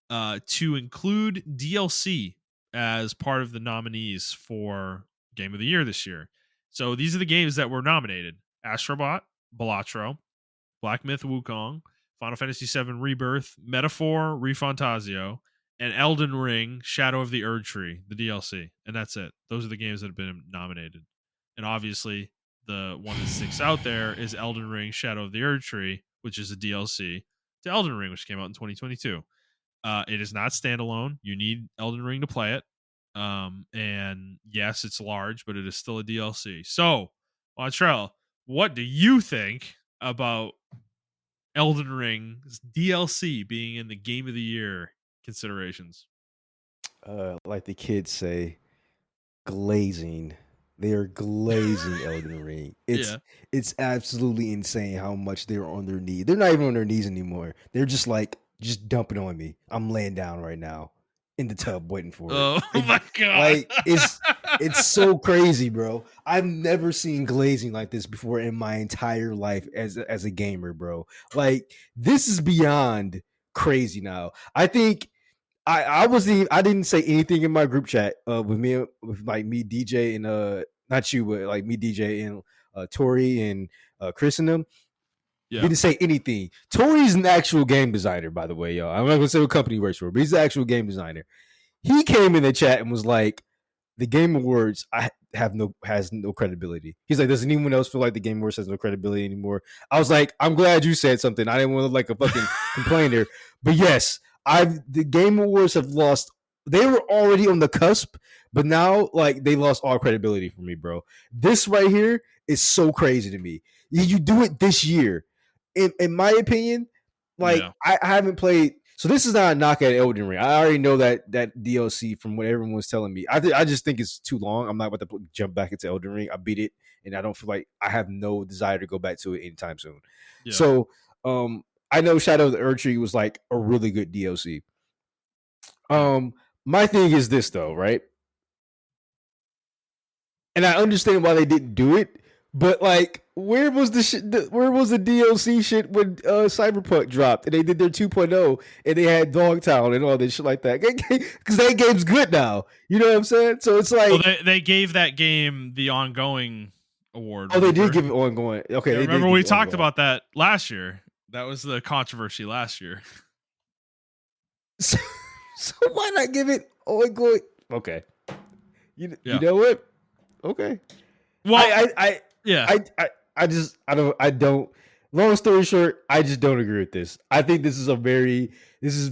to include DLC as part of the nominees for Game of the Year this year. So these are the games that were nominated: Astrobot, Balatro, Black Myth Wukong, Final Fantasy VII Rebirth, Metaphor, ReFantazio, and Elden Ring, Shadow of the Erdtree, the DLC. And that's it. Those are the games that have been nominated. And obviously, the one that sticks out there is Elden Ring, Shadow of the Erdtree, which is a DLC to Elden Ring, which came out in 2022. It is not standalone. You need Elden Ring to play it. And yes, it's large, but it is still a DLC. So, Montrell, what do you think about Elden Ring's DLC being in the Game of the Year considerations? Like the kids say, glazing. They are glazing Elden Ring. It's absolutely insane how much they're on their knees. They're not even on their knees anymore. They're just like, just dump it on me. I'm laying down right now in the tub waiting for it. Oh my god! Like it's so crazy, bro. I've never seen glazing like this before in my entire life as a gamer, bro. Like this is beyond crazy now. I think I didn't say anything in my group chat with me DJ and not you, but like me DJ and Tori and Chris and them. Yeah. Didn't say anything. Tori's an actual game designer, by the way, y'all. I'm not gonna say what company he works for, but he's an actual game designer. He came in the chat and was like, "The Game Awards has no credibility." He's like, "Does anyone else feel like the Game Awards has no credibility anymore?" I was like, "I'm glad you said something. I didn't want to look like a fucking complainer, but yes, the Game Awards have lost. They were already on the cusp, but now like they lost all credibility for me, bro. This right here is so crazy to me. You do it this year. In my opinion, like I haven't played. So this is not a knock at Elden Ring. I already know that DLC from what everyone was telling me. I just think it's too long. I'm not about to jump back into Elden Ring. I beat it, and I don't feel like I have no desire to go back to it anytime soon. Yeah. So I know Shadow of the Erdtree was like a really good DLC. My thing is this though, right? And I understand why they didn't do it, but like, where was the DLC shit when Cyberpunk dropped and they did their 2.0 and they had Dogtown and all this shit like that? Because that game's good now. You know what I'm saying? So it's like they gave that game the ongoing award. Oh, remember? They did give it ongoing. Okay, yeah, remember we talked about that last year. That was the controversy last year. So why not give it ongoing? Okay, you know what? Okay. Well, I don't. Long story short, I just don't agree with this. I think this is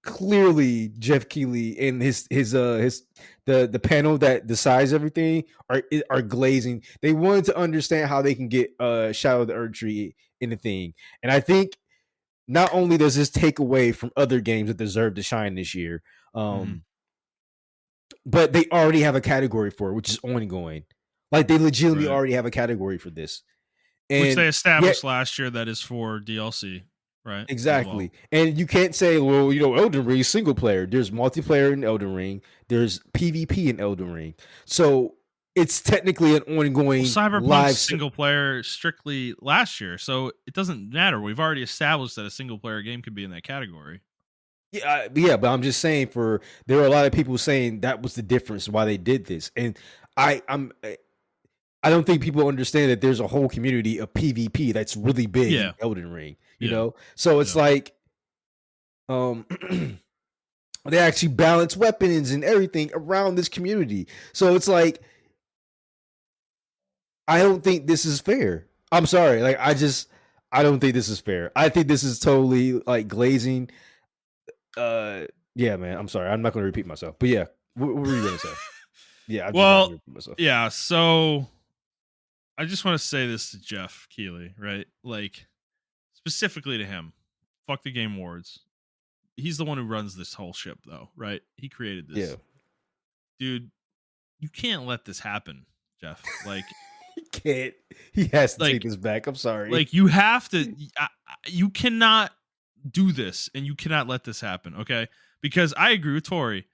clearly Jeff Keighley and his the panel that decides everything are glazing. They wanted to understand how they can get Shadow of the Erdtree in the thing, and I think not only does this take away from other games that deserve to shine this year, but they already have a category for it, which is ongoing. Like they legitimately already have a category for this, and which they established last year that is for DLC, right? Exactly. Well. And you can't say, well, Elden Ring single player. There's multiplayer in Elden Ring. There's PvP in Elden Ring. So it's technically an ongoing Cyberpunk single player strictly last year, so it doesn't matter. We've already established that a single player game could be in that category. Yeah, but I'm just saying there are a lot of people saying that was the difference why they did this. And I don't think people understand that there's a whole community of PvP that's really big in Elden Ring, you know? So it's like they actually balance weapons and everything around this community. So it's like I don't think this is fair. I'm sorry. Like I don't think this is fair. I think this is totally like glazing. Yeah, man. I'm sorry. I'm not going to repeat myself. But yeah, what were you going to say? Yeah. Yeah. So I just want to say this to Jeff Keighley, right? Like specifically to him. Fuck the Game Awards. He's the one who runs this whole ship, though, right? He created this. Yeah. Dude, you can't let this happen, Jeff. Like, he can't. He has to take this back. I'm sorry. Like, you have to. You cannot do this, and you cannot let this happen, okay? Because I agree with Tori.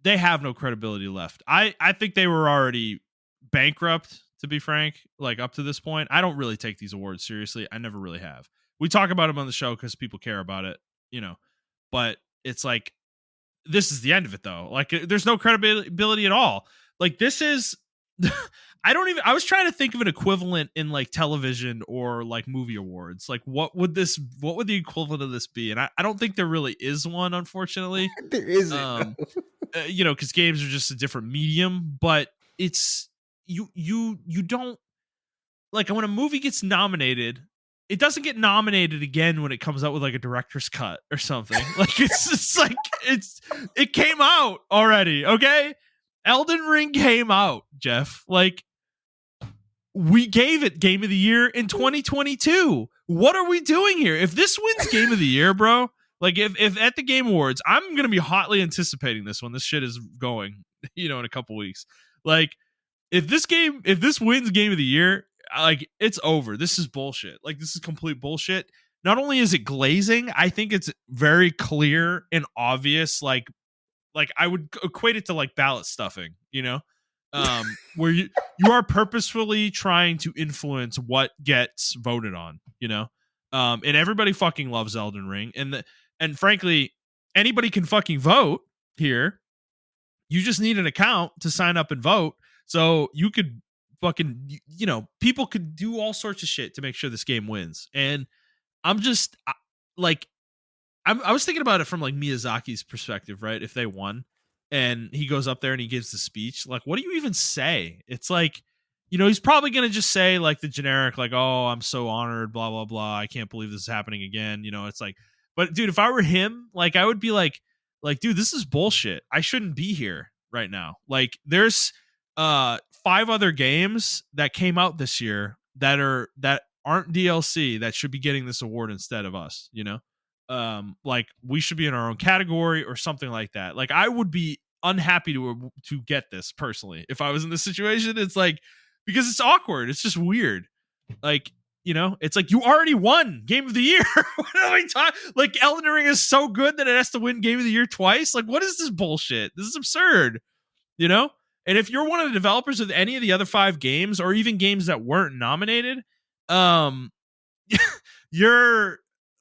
They have no credibility left. I think they were already bankrupt, to be frank, like up to this point. I don't really take these awards seriously. I never really have. We talk about them on the show because people care about it, but it's like, this is the end of it though. Like there's no credibility at all. Like this is, I was trying to think of an equivalent in like television or like movie awards. Like what would the equivalent of this be? And I don't think there really is one, unfortunately. There isn't. Because games are just a different medium, but it's, you don't, like when a movie gets nominated, it doesn't get nominated again when it comes out with like a director's cut or something. Like it's just like it came out already, okay? Elden Ring came out, Jeff. Like we gave it Game of the Year in 2022. What are we doing here? If this wins Game of the Year, bro, like if at the Game Awards, I'm gonna be hotly anticipating this when this shit is going, in a couple weeks. Like if this wins Game of the Year, like it's over. This is bullshit. Like this is complete bullshit. Not only is it glazing, I think it's very clear and obvious. Like I would equate it to like ballot stuffing, where you are purposefully trying to influence what gets voted on, and everybody fucking loves Elden Ring, and frankly, anybody can fucking vote here. You just need an account to sign up and vote. So you could fucking, people could do all sorts of shit to make sure this game wins. And I'm just like, I was thinking about it from like Miyazaki's perspective, right? If they won and he goes up there and he gives the speech, like, what do you even say? It's like, he's probably going to just say like the generic, like, oh, I'm so honored, blah, blah, blah. I can't believe this is happening again. It's like, but dude, if I were him, like, I would be like, dude, this is bullshit. I shouldn't be here right now. Like there's 5 other games that came out this year that aren't DLC that should be getting this award instead of us, you know? Like we should be in our own category or something like that. Like I would be unhappy to get this personally if I was in this situation. It's like, because it's awkward. It's just weird. Like, you know, it's like you already won Game of the Year. What are we talking? Like Elden Ring is so good that it has to win Game of the Year twice. Like, what is this bullshit? This is absurd. You know? And if you're one of the developers of any of the other 5 games, or even games that weren't nominated, you're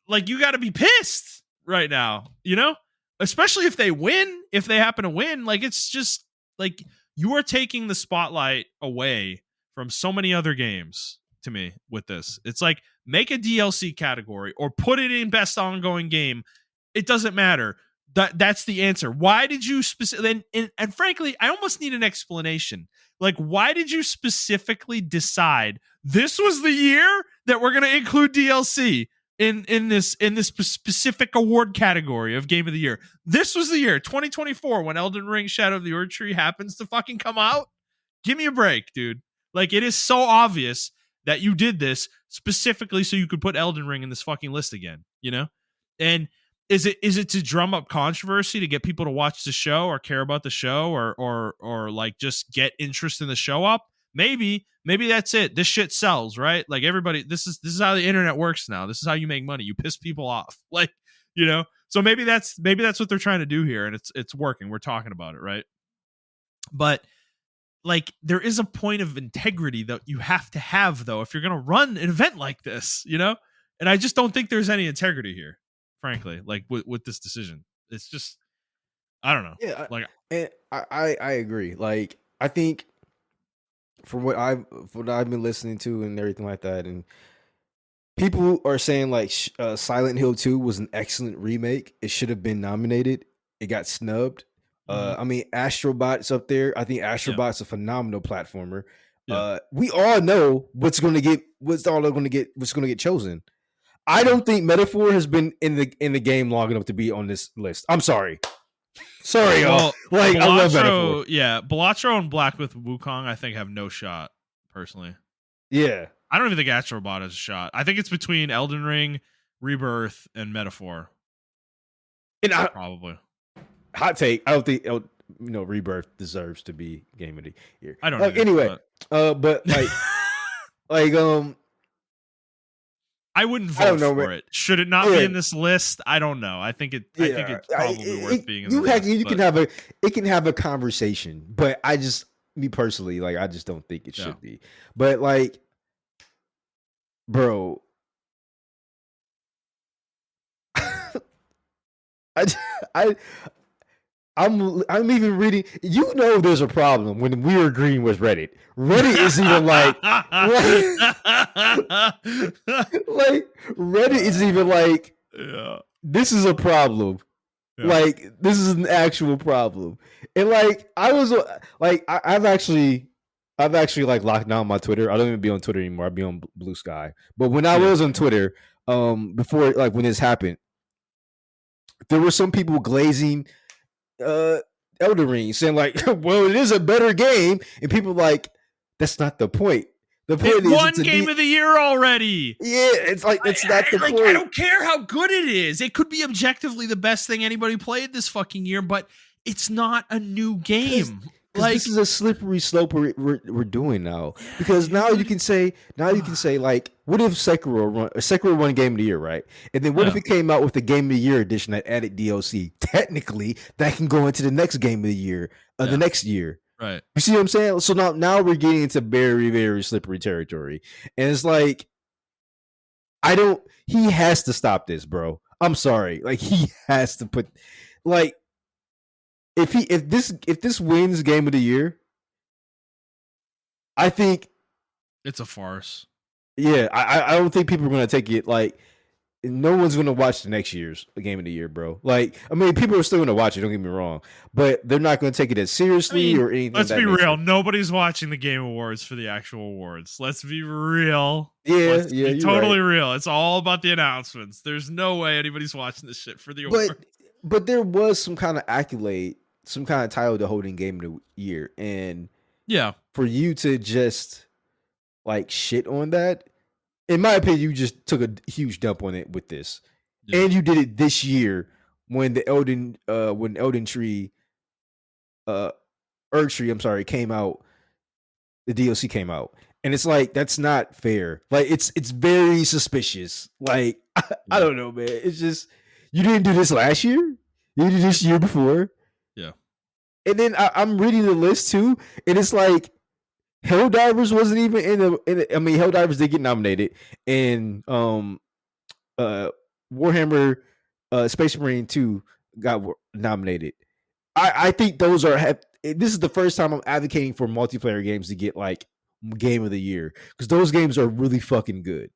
like, you got to be pissed right now, you know? Especially if they win, if they happen to win. Like, it's just like you are taking the spotlight away from so many other games to me with this. It's like, make a DLC category or put it in best ongoing game. It doesn't matter. That's the answer. Why did you and frankly, I almost need an explanation. Like, why did you specifically decide this was the year that we're going to include DLC in this specific award category of Game of the Year? This was the year 2024 when Elden Ring Shadow of the Ord Tree happens to fucking come out. Give me a break, dude. Like, it is so obvious that you did this specifically so you could put Elden Ring in this fucking list again, you know? And is it to drum up controversy, to get people to watch the show or care about the show, or like just get interest in the show up? Maybe that's it. This shit sells, right? Like, everybody, this is how the internet works now. This is how you make money. You piss people off. Like, you know? So maybe that's what they're trying to do here, and it's working. We're talking about it, right? But like, there is a point of integrity that you have to have, though, if you're going to run an event like this, you know? And I just don't think there's any integrity here, frankly, like with this decision. It's just, I don't know. Yeah, like, and I agree. Like, I think from what I've been listening to and everything like that, and people are saying like Silent Hill 2 was an excellent remake. It should have been nominated. It got snubbed. I mean, Astrobot's up there. I think Astrobot's a phenomenal platformer. We all know what's going to get chosen. I don't think Metaphor has been in the game long enough to be on this list. I'm sorry. Sorry, y'all. Like, I love Metaphor. Yeah, Balatro and Black with Wukong, I think, have no shot, personally. Yeah. I don't even think Astrobot has a shot. I think it's between Elden Ring, Rebirth, and Metaphor. And probably. Hot take. I don't think Rebirth deserves to be Game of the Year. I don't know. Anyway, but like I wouldn't vote for it. Should it not be in this list? I don't know. I think it's probably worth being in the list. It can have a conversation, but me personally, like, I just don't think it should be. But like, bro, I'm even reading. You know, there's a problem when we were agreeing with Reddit. Reddit is even like Reddit is even like, this is a problem. Yeah. Like, this is an actual problem. And like, I was like, I've actually like locked down my Twitter. I don't even be on Twitter anymore. I be on Blue Sky. But when I was on Twitter, before, like, when this happened, there were some people glazing Elden Ring, saying like, well, it is a better game, and people like, that's not the point. The point is one Game of the Year already. Yeah, it's like, it's not the point. I don't care how good it is. It could be objectively the best thing anybody played this fucking year, but it's not a new game. Like, this is a slippery slope we're doing now, because now you can say like, what if Sekiro won Game of the Year, right? And then what if it came out with the Game of the Year edition that added DLC? Technically, that can go into the next Game of the Year, the next year. Right. You see what I'm saying? So now we're getting into very, very slippery territory, and it's like, he has to stop this, bro. I'm sorry, like, he has to put, like. If this wins Game of the Year, I think it's a farce. Yeah, I don't think people are going to take it like. No one's going to watch the next year's Game of the Year, bro. Like, I mean, people are still going to watch it. Don't get me wrong, but they're not going to take it as seriously or anything. Let's be real. Nobody's watching the Game Awards for the actual awards. Let's be real. Yeah, be totally real. It's all about the announcements. There's no way anybody's watching this shit for the awards. But there was some kind of accolade, some kind of title to holding Game of the Year, and for you to just like shit on that, in my opinion, you just took a huge dump on it with this, and you did it this year when the Elden Tree, Erd Tree, I'm sorry, came out. The DLC came out, and it's like that's not fair. Like it's very suspicious. Like I don't know, man. It's just you didn't do this last year. You did this year before. Yeah. And then I'm reading the list too, and it's like Helldivers wasn't even in the. I mean, Helldivers did get nominated, and Warhammer Space Marine 2 got nominated. I think those are. This is the first time I'm advocating for multiplayer games to get like game of the year, because those games are really fucking good,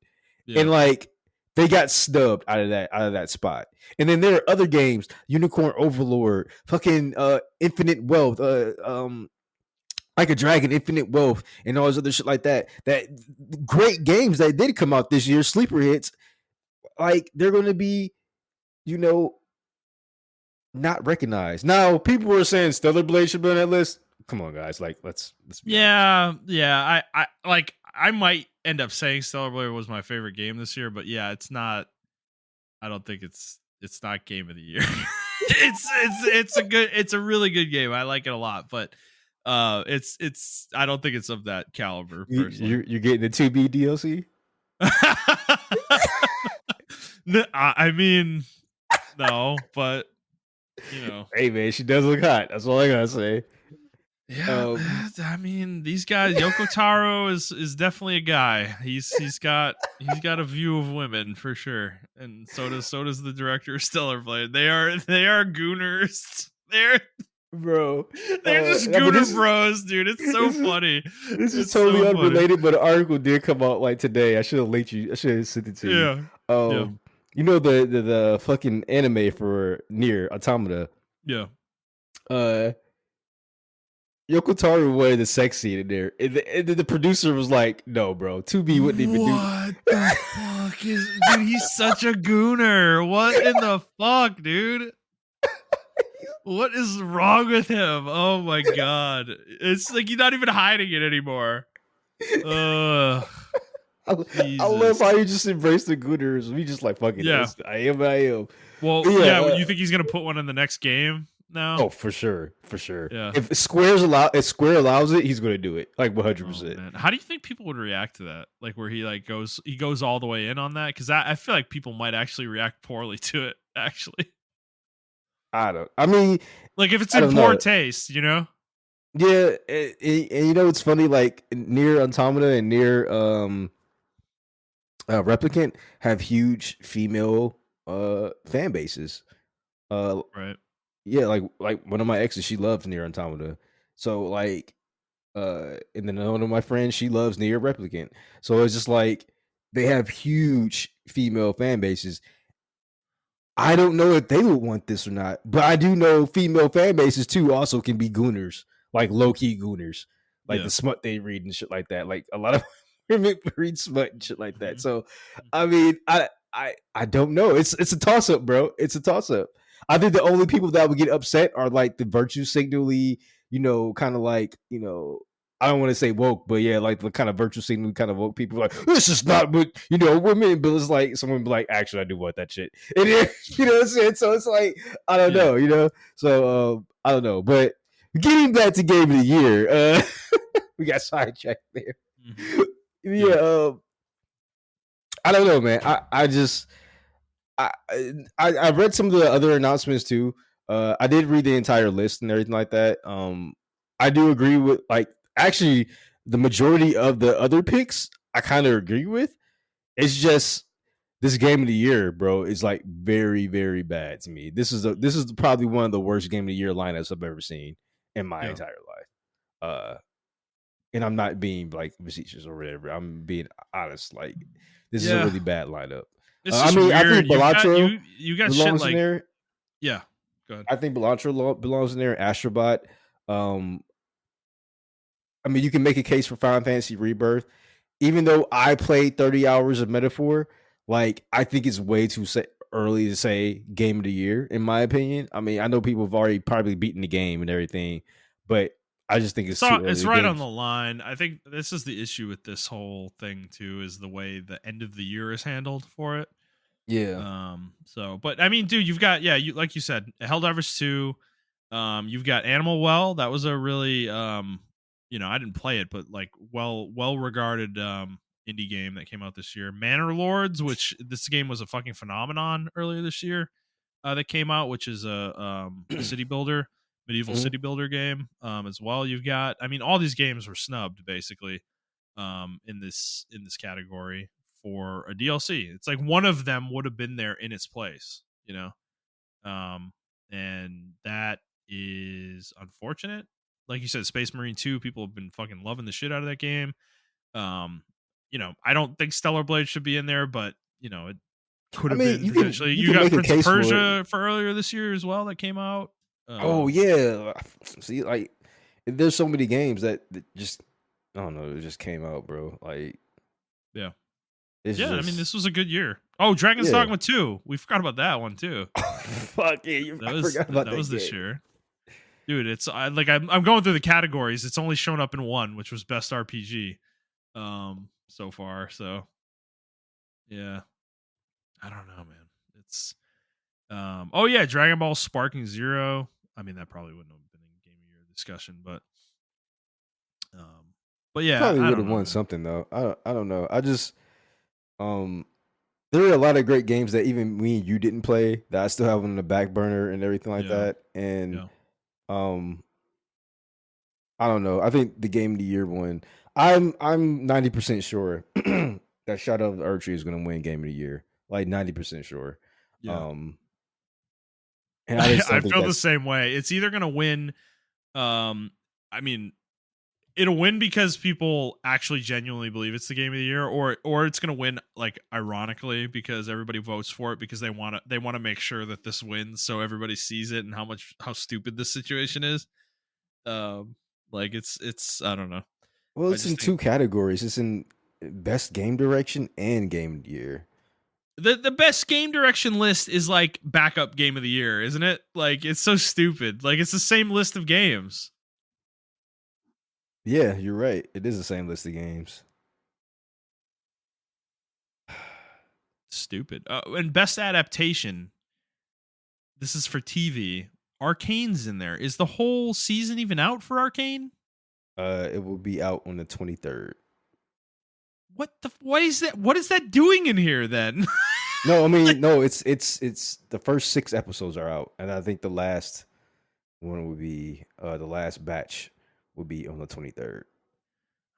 and like they got snubbed out of that spot. And then there are other games, Unicorn Overlord, fucking Infinite Wealth, like a Dragon, Infinite Wealth, and all this other shit like that. That great games that did come out this year, sleeper hits. Like they're going to be, you know, not recognized. Now people were saying Stellar Blade should be on that list. Come on, guys. Like let's be honest. Yeah. I might end up saying Stellar Blade was my favorite game this year, but yeah, it's not. I don't think it's not game of the year. it's a really good game. I like it a lot, but it's I don't think it's of that caliber. You're getting the 2B DLC. I mean, no, but you know, hey man, she does look hot. That's all I gotta say. Yeah, I mean, these guys. Yoko Taro is definitely a guy. He's got a view of women for sure, and so does the director of Stellar Blade. They are gooners. They're just gooner bros, dude. It's so funny. This is totally so unrelated, but an article did come out like today. I should have linked you. I should have sent it to you. You know the fucking anime for Nier Automata. Yeah. Yoko Taro wanted the sex scene in there, and the producer was like, "No, bro, 2B wouldn't even do." What the fuck is, dude? He's such a gooner. What in the fuck, dude? What is wrong with him? Oh my god! It's like he's not even hiding it anymore. I love how you just embrace the gooners. We just like fucking. Yeah, I am. Well, yeah. You think he's gonna put one in the next game? No. Oh, for sure. Yeah. If Square allows it, he's gonna do it like 100%. How do you think people would react to that? Like where he goes all the way in on that? Because I feel like people might actually react poorly to it. Actually, I mean, like if it's in poor taste, you know. Yeah, and you know it's funny. Like Nier Automata and Nier Replicant have huge female fan bases. Right. Yeah, like one of my exes, she loves Nier Automata. So like, and then one of my friends, she loves Nier Replicant. So it's just like they have huge female fan bases. I don't know if they would want this or not, but I do know female fan bases too also can be gooners, like low key gooners, like the smut they read and shit like that. Like a lot of women read smut and shit like that. So, I mean, I don't know. It's a toss up, bro. It's a toss up. I think the only people that would get upset are like the virtue signally, you know, kind of like, you know, I don't want to say woke, but yeah, like the kind of virtue signal kind of woke people like, this is not what, you know, women, but it's like someone be like, actually, I do want that shit. And then, you know what I'm saying? So it's like, I don't know, you know? So I don't know. But getting back to Game of the Year, we got sidetracked there. Mm-hmm. Yeah, I don't know, man. I read some of the other announcements too. I did read the entire list and everything like that. I do agree with like actually the majority of the other picks. I kind of agree with. It's just this Game of the Year, bro, is like very very bad to me. This is probably one of the worst Game of the Year lineups I've ever seen in my entire life. And I'm not being like facetious or whatever. I'm being honest. Like this is a really bad lineup. I mean, weird. I think Balatro you got shit like there. Yeah, go ahead. I think Balatro belongs in there. Astrobot. I mean, you can make a case for Final Fantasy Rebirth, even though I played 30 hours of Metaphor. Like, I think it's way too early to say Game of the Year, in my opinion. I mean, I know people have already probably beaten the game and everything, but I just think it's too early. It's right on the line. I think this is the issue with this whole thing too, is the way the end of the year is handled for it. Yeah. So, but I mean, dude, you've got, you, like you said, Helldivers 2. You've got Animal Well. That was a really, I didn't play it, but like well regarded indie game that came out this year. Manor Lords, which this game was a fucking phenomenon earlier this year. That came out, which is a city builder, medieval city builder game. As well, you've got, I mean, all these games were snubbed basically in this category for a DLC. It's like one of them would have been there in its place, and that is unfortunate. Like you said, Space Marine 2, people have been fucking loving the shit out of that game. I don't think Stellar Blade should be in there, but it could have been potentially. You got Prince of Persia for earlier this year as well that came out. Oh yeah, see, like there's so many games that just, I don't know, it just came out, bro. Like, yeah, I mean, this was a good year. Oh, Dragon's Dogma 2. We forgot about that one too. Fuck yeah, I forgot about that. That was this year, dude. It's I'm going through the categories. It's only shown up in one, which was best RPG, so far. So, yeah, I don't know, man. It's oh yeah, Dragon Ball Sparking Zero. I mean, that probably wouldn't have been in Game of Year discussion, but yeah, probably would have won something though. I don't know. I just there are a lot of great games that even me and you didn't play that I still have on the back burner and everything like that. And I don't know. I think the Game of the Year one. I'm 90% sure that Shadow of the Erdtree is going to win Game of the Year. Like 90% sure. Yeah. And I feel the same way. It's either going to win. I mean, it'll win because people actually genuinely believe it's the Game of the Year, or it's going to win like ironically because everybody votes for it because they want to make sure that this wins so everybody sees it and how stupid this situation is. Like it's I don't know. Well, it's in two categories. It's in best game direction and Game of the Year. The best game direction list is like backup Game of the Year, isn't it? Like, it's so stupid. Like, it's the same list of games. Yeah, you're right. It is the same list of games. Stupid. And best adaptation. This is for TV. Arcane's in there. Is the whole season even out for Arcane? It will be out on the 23rd. What is that? What is that doing in here then? No, I mean, no, it's the first 6 episodes are out, and I think the last one would be the last batch would be on the 23rd.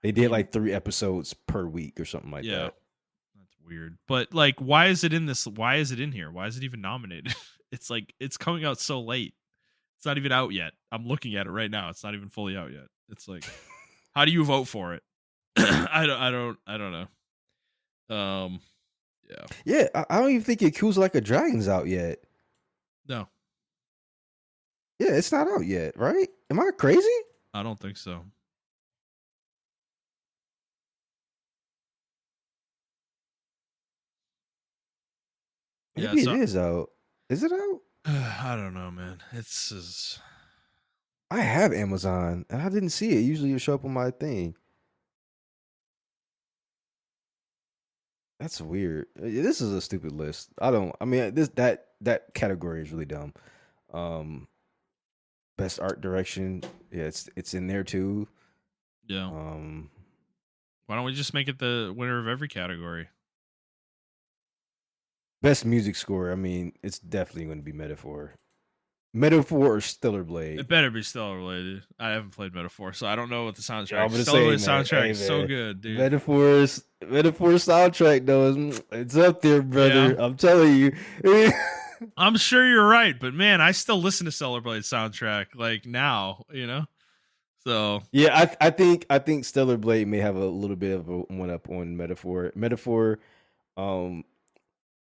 They did like 3 episodes per week or something like that. That's weird. But like, why is it in this? Why is it in here? Why is it even nominated? It's like, it's coming out so late. It's not even out yet. I'm looking at it right now. It's not even fully out yet. It's like, how do you vote for it? I don't know. Yeah, I don't even think Yakuza Like a Dragon's out yet. No. Yeah, it's not out yet, right? Am I crazy? I don't think so. Maybe it is out. Is it out? I don't know, man. I have Amazon and I didn't see it. Usually it'll show up on my thing. That's weird. This is a stupid list. I mean, that category is really dumb. Best art direction, yeah, it's in there too. Yeah. Why don't we just make it the winner of every category? Best music score, I mean, it's definitely going to be Metaphor or Stellar Blade. It better be Stellar Blade. I haven't played Metaphor, so I don't know what the soundtrack. Stellar Blade soundtrack is so good, dude. Metaphor soundtrack though, it's up there, brother. Yeah. I'm telling you. I'm sure you're right, but man, I still listen to Stellar Blade soundtrack like now, So yeah, I think Stellar Blade may have a little bit of a one up on Metaphor. Metaphor,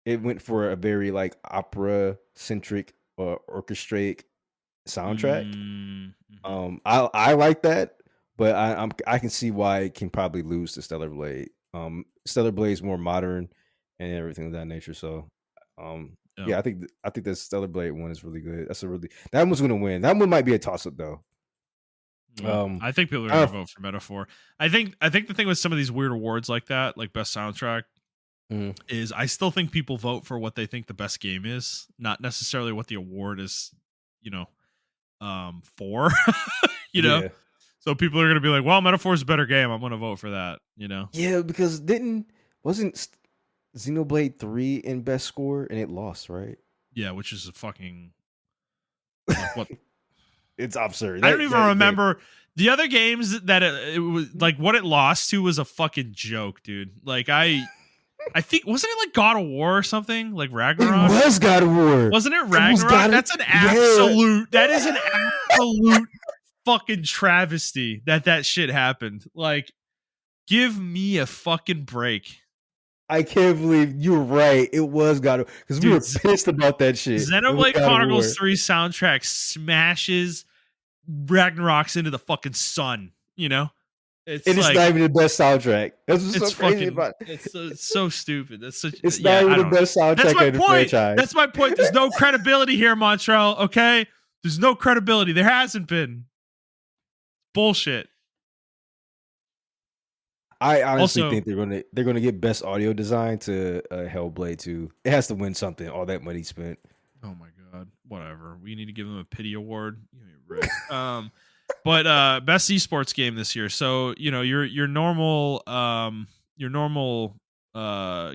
it went for a very like opera centric or orchestrate soundtrack. Mm-hmm. I like that, but I can see why it can probably lose to Stellar Blade. Stellar Blade's more modern and everything of that nature. So, yeah, I think the Stellar Blade one is really good. That one's gonna win. That one might be a toss up though. I think people are gonna vote for Metaphor. I think the thing with some of these weird awards like that, like best soundtrack, is I still think people vote for what they think the best game is, not necessarily what the award is, for. Know. So people are gonna be like, well, Metaphor's a better game. I'm gonna vote for that, Yeah, because wasn't Xenoblade 3 in best score and it lost, right? Yeah, which is a fucking like what it's absurd. I don't even remember the other games that it was like what it lost to was a fucking joke, dude. Like I think wasn't it like God of War or something? Like Ragnarok? It was God of War. Wasn't it Ragnarok? That's an absolute that is an absolute fucking travesty that shit happened. Like give me a fucking break. I can't believe you're right. It was God of War because we were pissed about that shit. Xenoblade Chronicles 3 soundtrack smashes Ragnarok's into the fucking sun. It's like, not even the best soundtrack. That's what's so crazy about it. It's so stupid. That's such. It's not even the best soundtrack in the franchise. That's my point. There's no credibility here, Montrell. Okay, there's no credibility. There hasn't been. Bullshit. I honestly think they're gonna get best audio design to Hellblade 2. It has to win something. All that money spent. Oh my god! Whatever. We need to give them a pity award. But best esports game this year. So your normal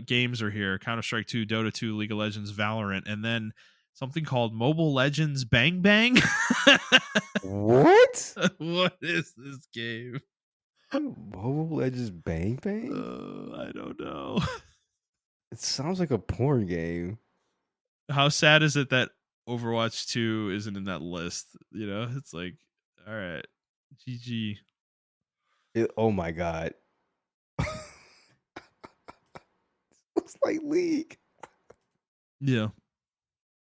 games are here: Counter-Strike 2, Dota 2, League of Legends, Valorant, and then something called Mobile Legends Bang Bang. What? What is this game? Mobile Legends Bang Bang? I don't know. It sounds like a porn game. How sad is it that Overwatch 2 isn't in that list? It's like, all right, GG. Oh my god. Looks like League. Yeah.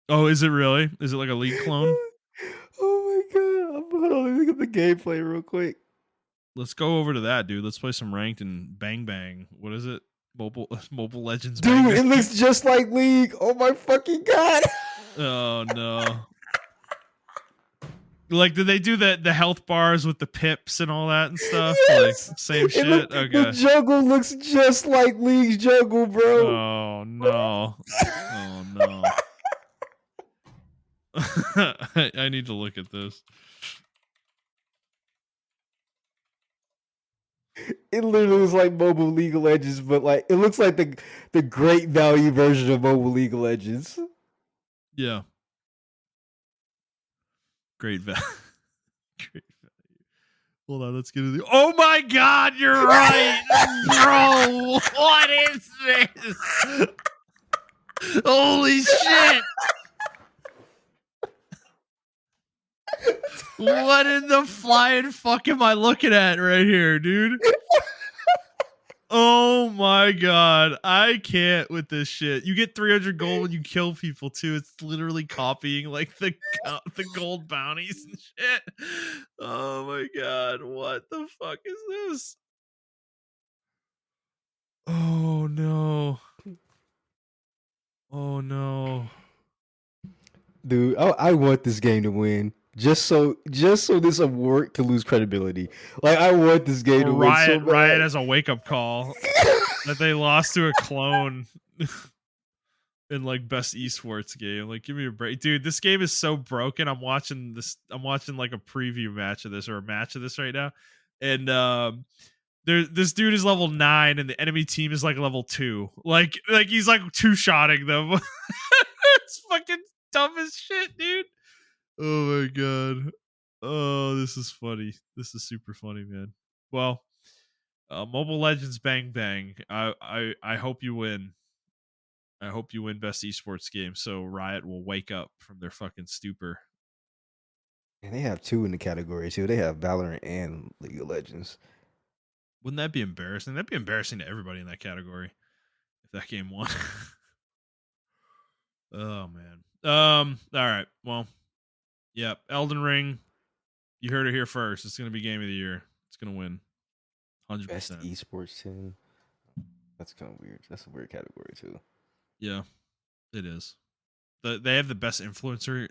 Oh, is it really? Is it like a League clone? Oh my god. Hold on, let me look at the gameplay real quick. Let's go over to that, dude. Let's play some ranked and Bang Bang. What is it? Mobile Legends. Dude, Bang Bang. It looks just like League. Oh my fucking god. Oh no. Like, did they do the health bars with the pips and all that and stuff? Yes! Like same shit. Okay. The jungle looks just like League's jungle, bro. Oh no. Oh no. I need to look at this. It literally looks like mobile League of Legends, but like it looks like the great value version of mobile League of Legends. Yeah. Great value. Great value. Hold on, let's get into the. Oh my god, you're right, bro. What is this? Holy shit! What in the flying fuck am I looking at right here, dude? Oh my god, I can't with this shit. You get 300 gold when you kill people too. It's literally copying like the gold bounties and shit. Oh my god, what the fuck is this? Oh no. Oh no. Dude, I want this game to win. Just so this award can lose credibility. Like I want this game to win so bad. Riot as a wake-up call that they lost to a clone in like best esports game. Like give me a break. Dude, this game is so broken. I'm watching like a preview match of this or a match of this right now. And this dude is level 9 and the enemy team is like level 2. Like he's like two-shotting them. It's fucking dumb as shit, dude. Oh my god. Oh, this is funny. This is super funny, man. Well, Mobile Legends Bang Bang. I hope you win. I hope you win best esports game so Riot will wake up from their fucking stupor. And they have 2 in the category too. They have Valorant and League of Legends. Wouldn't that be embarrassing? That'd be embarrassing to everybody in that category if that game won. Oh man. All right. Well, yeah, Elden Ring. You heard it here first. It's gonna be game of the year. It's gonna win. 100%. Best esports team. That's kind of weird. That's a weird category too. Yeah, it is. They have the best influencer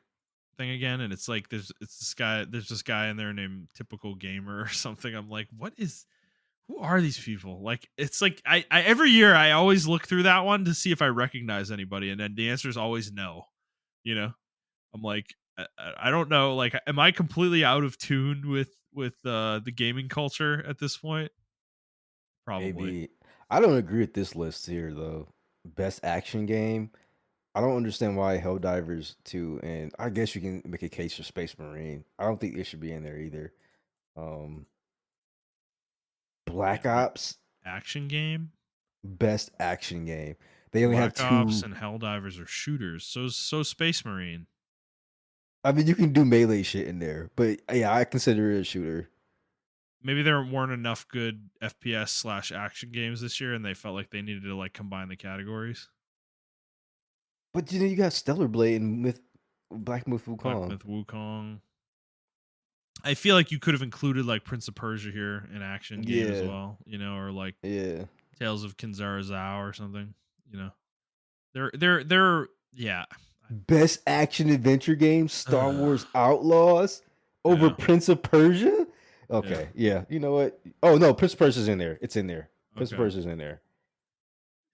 thing again, and it's like there's this guy in there named Typical Gamer or something. I'm like, who are these people? Like, it's like I every year I always look through that one to see if I recognize anybody, and then the answer is always no. You know, I'm like, I don't know. Like, am I completely out of tune with the gaming culture at this point? Probably. Maybe. I don't agree with this list here though. Best action game. I don't understand why Helldivers 2, and I guess you can make a case for Space Marine. I don't think it should be in there either. Black Ops action game. Best action game. They only Black have two. Ops and Helldivers are shooters. So Space Marine. I mean, you can do melee shit in there, but yeah, I consider it a shooter. Maybe there weren't enough good FPS/action games this year, and they felt like they needed to like combine the categories. But you got Stellar Blade and Black Myth Wukong. Black Myth Wukong. I feel like you could have included like Prince of Persia here in action game as well, or like Tales of Kinzara Zhao or something. They're Best action adventure game, Star Wars Outlaws over Prince of Persia. Okay, yeah. You know what? Oh no, Prince of Persia's in there. It's in there. Prince of Persia's in there.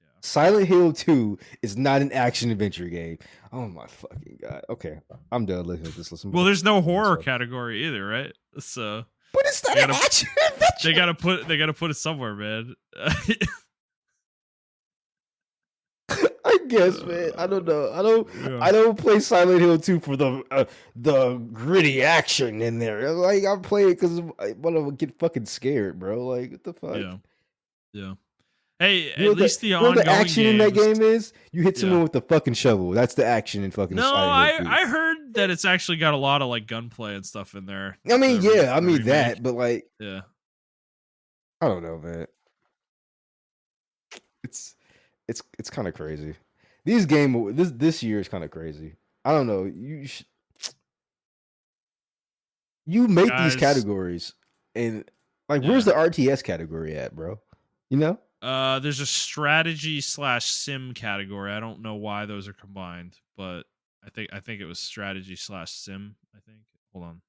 Yeah. Silent Hill 2 is not an action adventure game. Oh my fucking god. Okay, I'm done looking at this. Well, there's no horror category either, right? So, but it's not an action adventure. They gotta put it somewhere, man. I guess, man. I don't know. I don't play Silent Hill 2 for the gritty action in there. Like, I play it because I want to get fucking scared, bro. Like, what the fuck? Yeah. Hey, at least the ongoing action in that game is you hit someone with the fucking shovel. That's the action in fucking. No, Silent Hill 2. I heard that it's actually got a lot of like gunplay and stuff in there. I mean, I mean that, but like, I don't know, man. It's kind of crazy. This year is kind of crazy. I don't know. You make these categories, and like, where's the RTS category at, bro? You know? There's a strategy/sim category. I don't know why those are combined, but I think it was strategy/sim. I think. Hold on,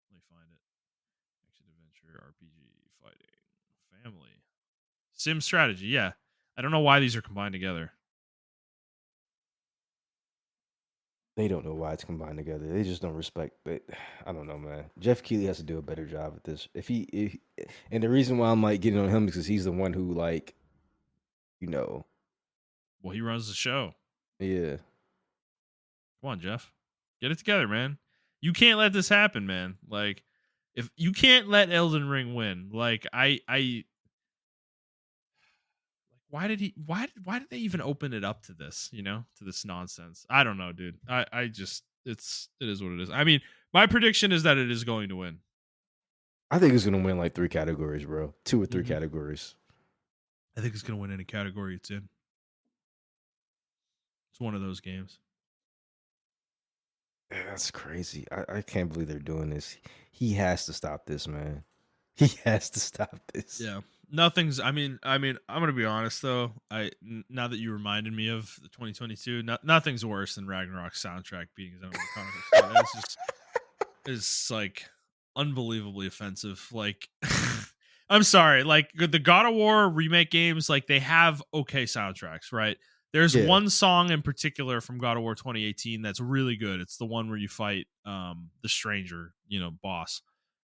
let me find it. Action, adventure, RPG, fighting, family, sim, strategy. Yeah, I don't know why these are combined together. They don't know why it's combined together. They just don't respect it. I don't know, man. Jeff Keighley has to do a better job at this. And the reason why I'm like getting on him is because he's the one who, like, Well, he runs the show. Yeah. Come on, Jeff. Get it together, man. You can't let this happen, man. Like, if you can't let Elden Ring win, like why did they even open it up to this, to this nonsense? I don't know, dude. I just it is what it is. I mean, my prediction is that it is going to win. I think it's going to win like 3 categories, bro. 2 or 3 categories. I think it's going to win any category it's in. It's one of those games. Yeah, that's crazy. I can't believe they're doing this. He has to stop this, man. He has to stop this. Yeah. Nothing's. I mean, I'm gonna be honest though. Now that you reminded me of the 2022, nothing's worse than Ragnarok's soundtrack beating Xenoblade Chronicles. It's like unbelievably offensive. Like, I'm sorry. Like, the God of War remake games, like, they have okay soundtracks, right? There's one song in particular from God of War 2018 that's really good. It's the one where you fight the stranger, boss.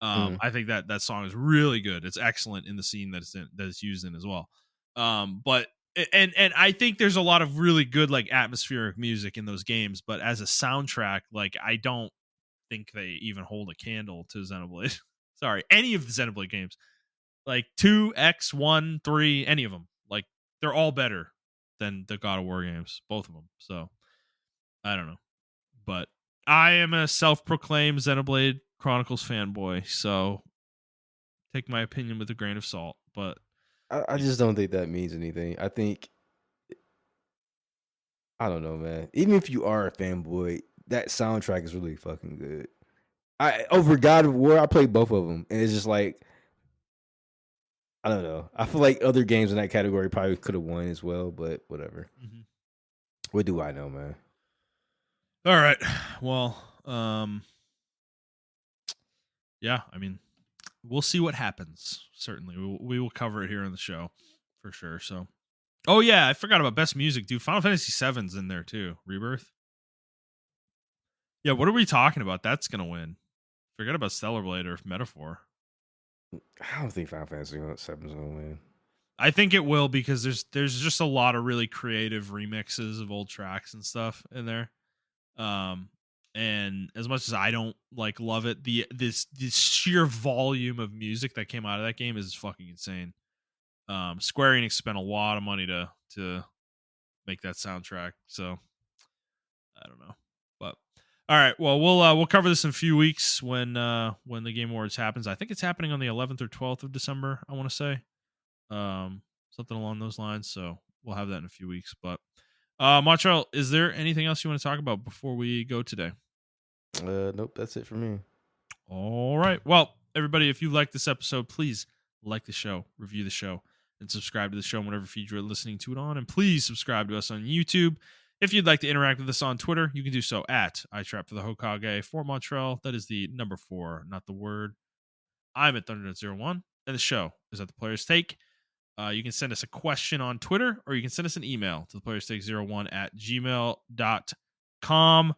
I think that song is really good. It's excellent in the scene that it's used in as well. But I think there's a lot of really good like atmospheric music in those games, but as a soundtrack, like, I don't think they even hold a candle to Xenoblade. Sorry, any of the Xenoblade games, like 2, X, 1, 3, any of them, like, they're all better than the God of War games, both of them. So I don't know, but I am a self-proclaimed Xenoblade Chronicles fanboy, so take my opinion with a grain of salt. But I just don't think that means anything. I don't know, man. Even if you are a fanboy, that soundtrack is really fucking good. Over God of War, I played both of them, and it's just like, I don't know. I feel like other games in that category probably could have won as well, but whatever. What do I know, man? All right. Well, Yeah, I mean, we'll see what happens. Certainly, we will cover it here on the show for sure. So, oh yeah, I forgot about best music, dude. Final Fantasy VII's in there too. Rebirth. Yeah, what are we talking about? That's gonna win. Forget about Stellar Blade or Metaphor. I don't think Final Fantasy VII's gonna win. I think it will because there's just a lot of really creative remixes of old tracks and stuff in there. And as much as I don't like love it, this sheer volume of music that came out of that game is fucking insane. Square Enix spent a lot of money to make that soundtrack, so I don't know. But all right, well we'll cover this in a few weeks when the Game Awards happens. I think it's happening on the 11th or 12th of December, I want to say. Something along those lines, so we'll have that in a few weeks. But Montrell, is there anything else you want to talk about before we go today? Nope, that's it for me. All right. Well, everybody, if you like this episode, please like the show, review the show, and subscribe to the show on whatever feed you're listening to it on. And please subscribe to us on YouTube. If you'd like to interact with us on Twitter, you can do so at iTrap for the Hokage for Montrell. That is the number 4, not the word. I'm at Thundernut01, and the show is at The Player's Take. You can send us a question on Twitter, or you can send us an email to theplayerstake01@gmail.com.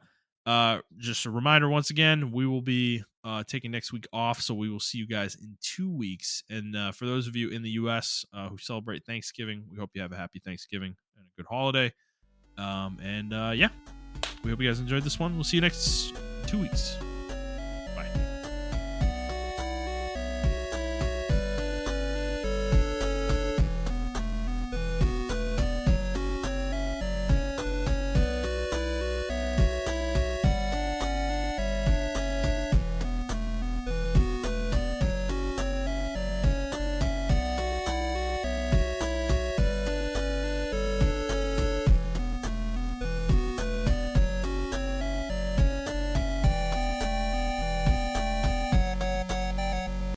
Just a reminder once again, we will be taking next week off, so we will see you guys in 2 weeks. And for those of you in the U.S. Who celebrate Thanksgiving, we hope you have a happy Thanksgiving and a good holiday. Yeah, we hope you guys enjoyed this one. We'll see you next 2 weeks.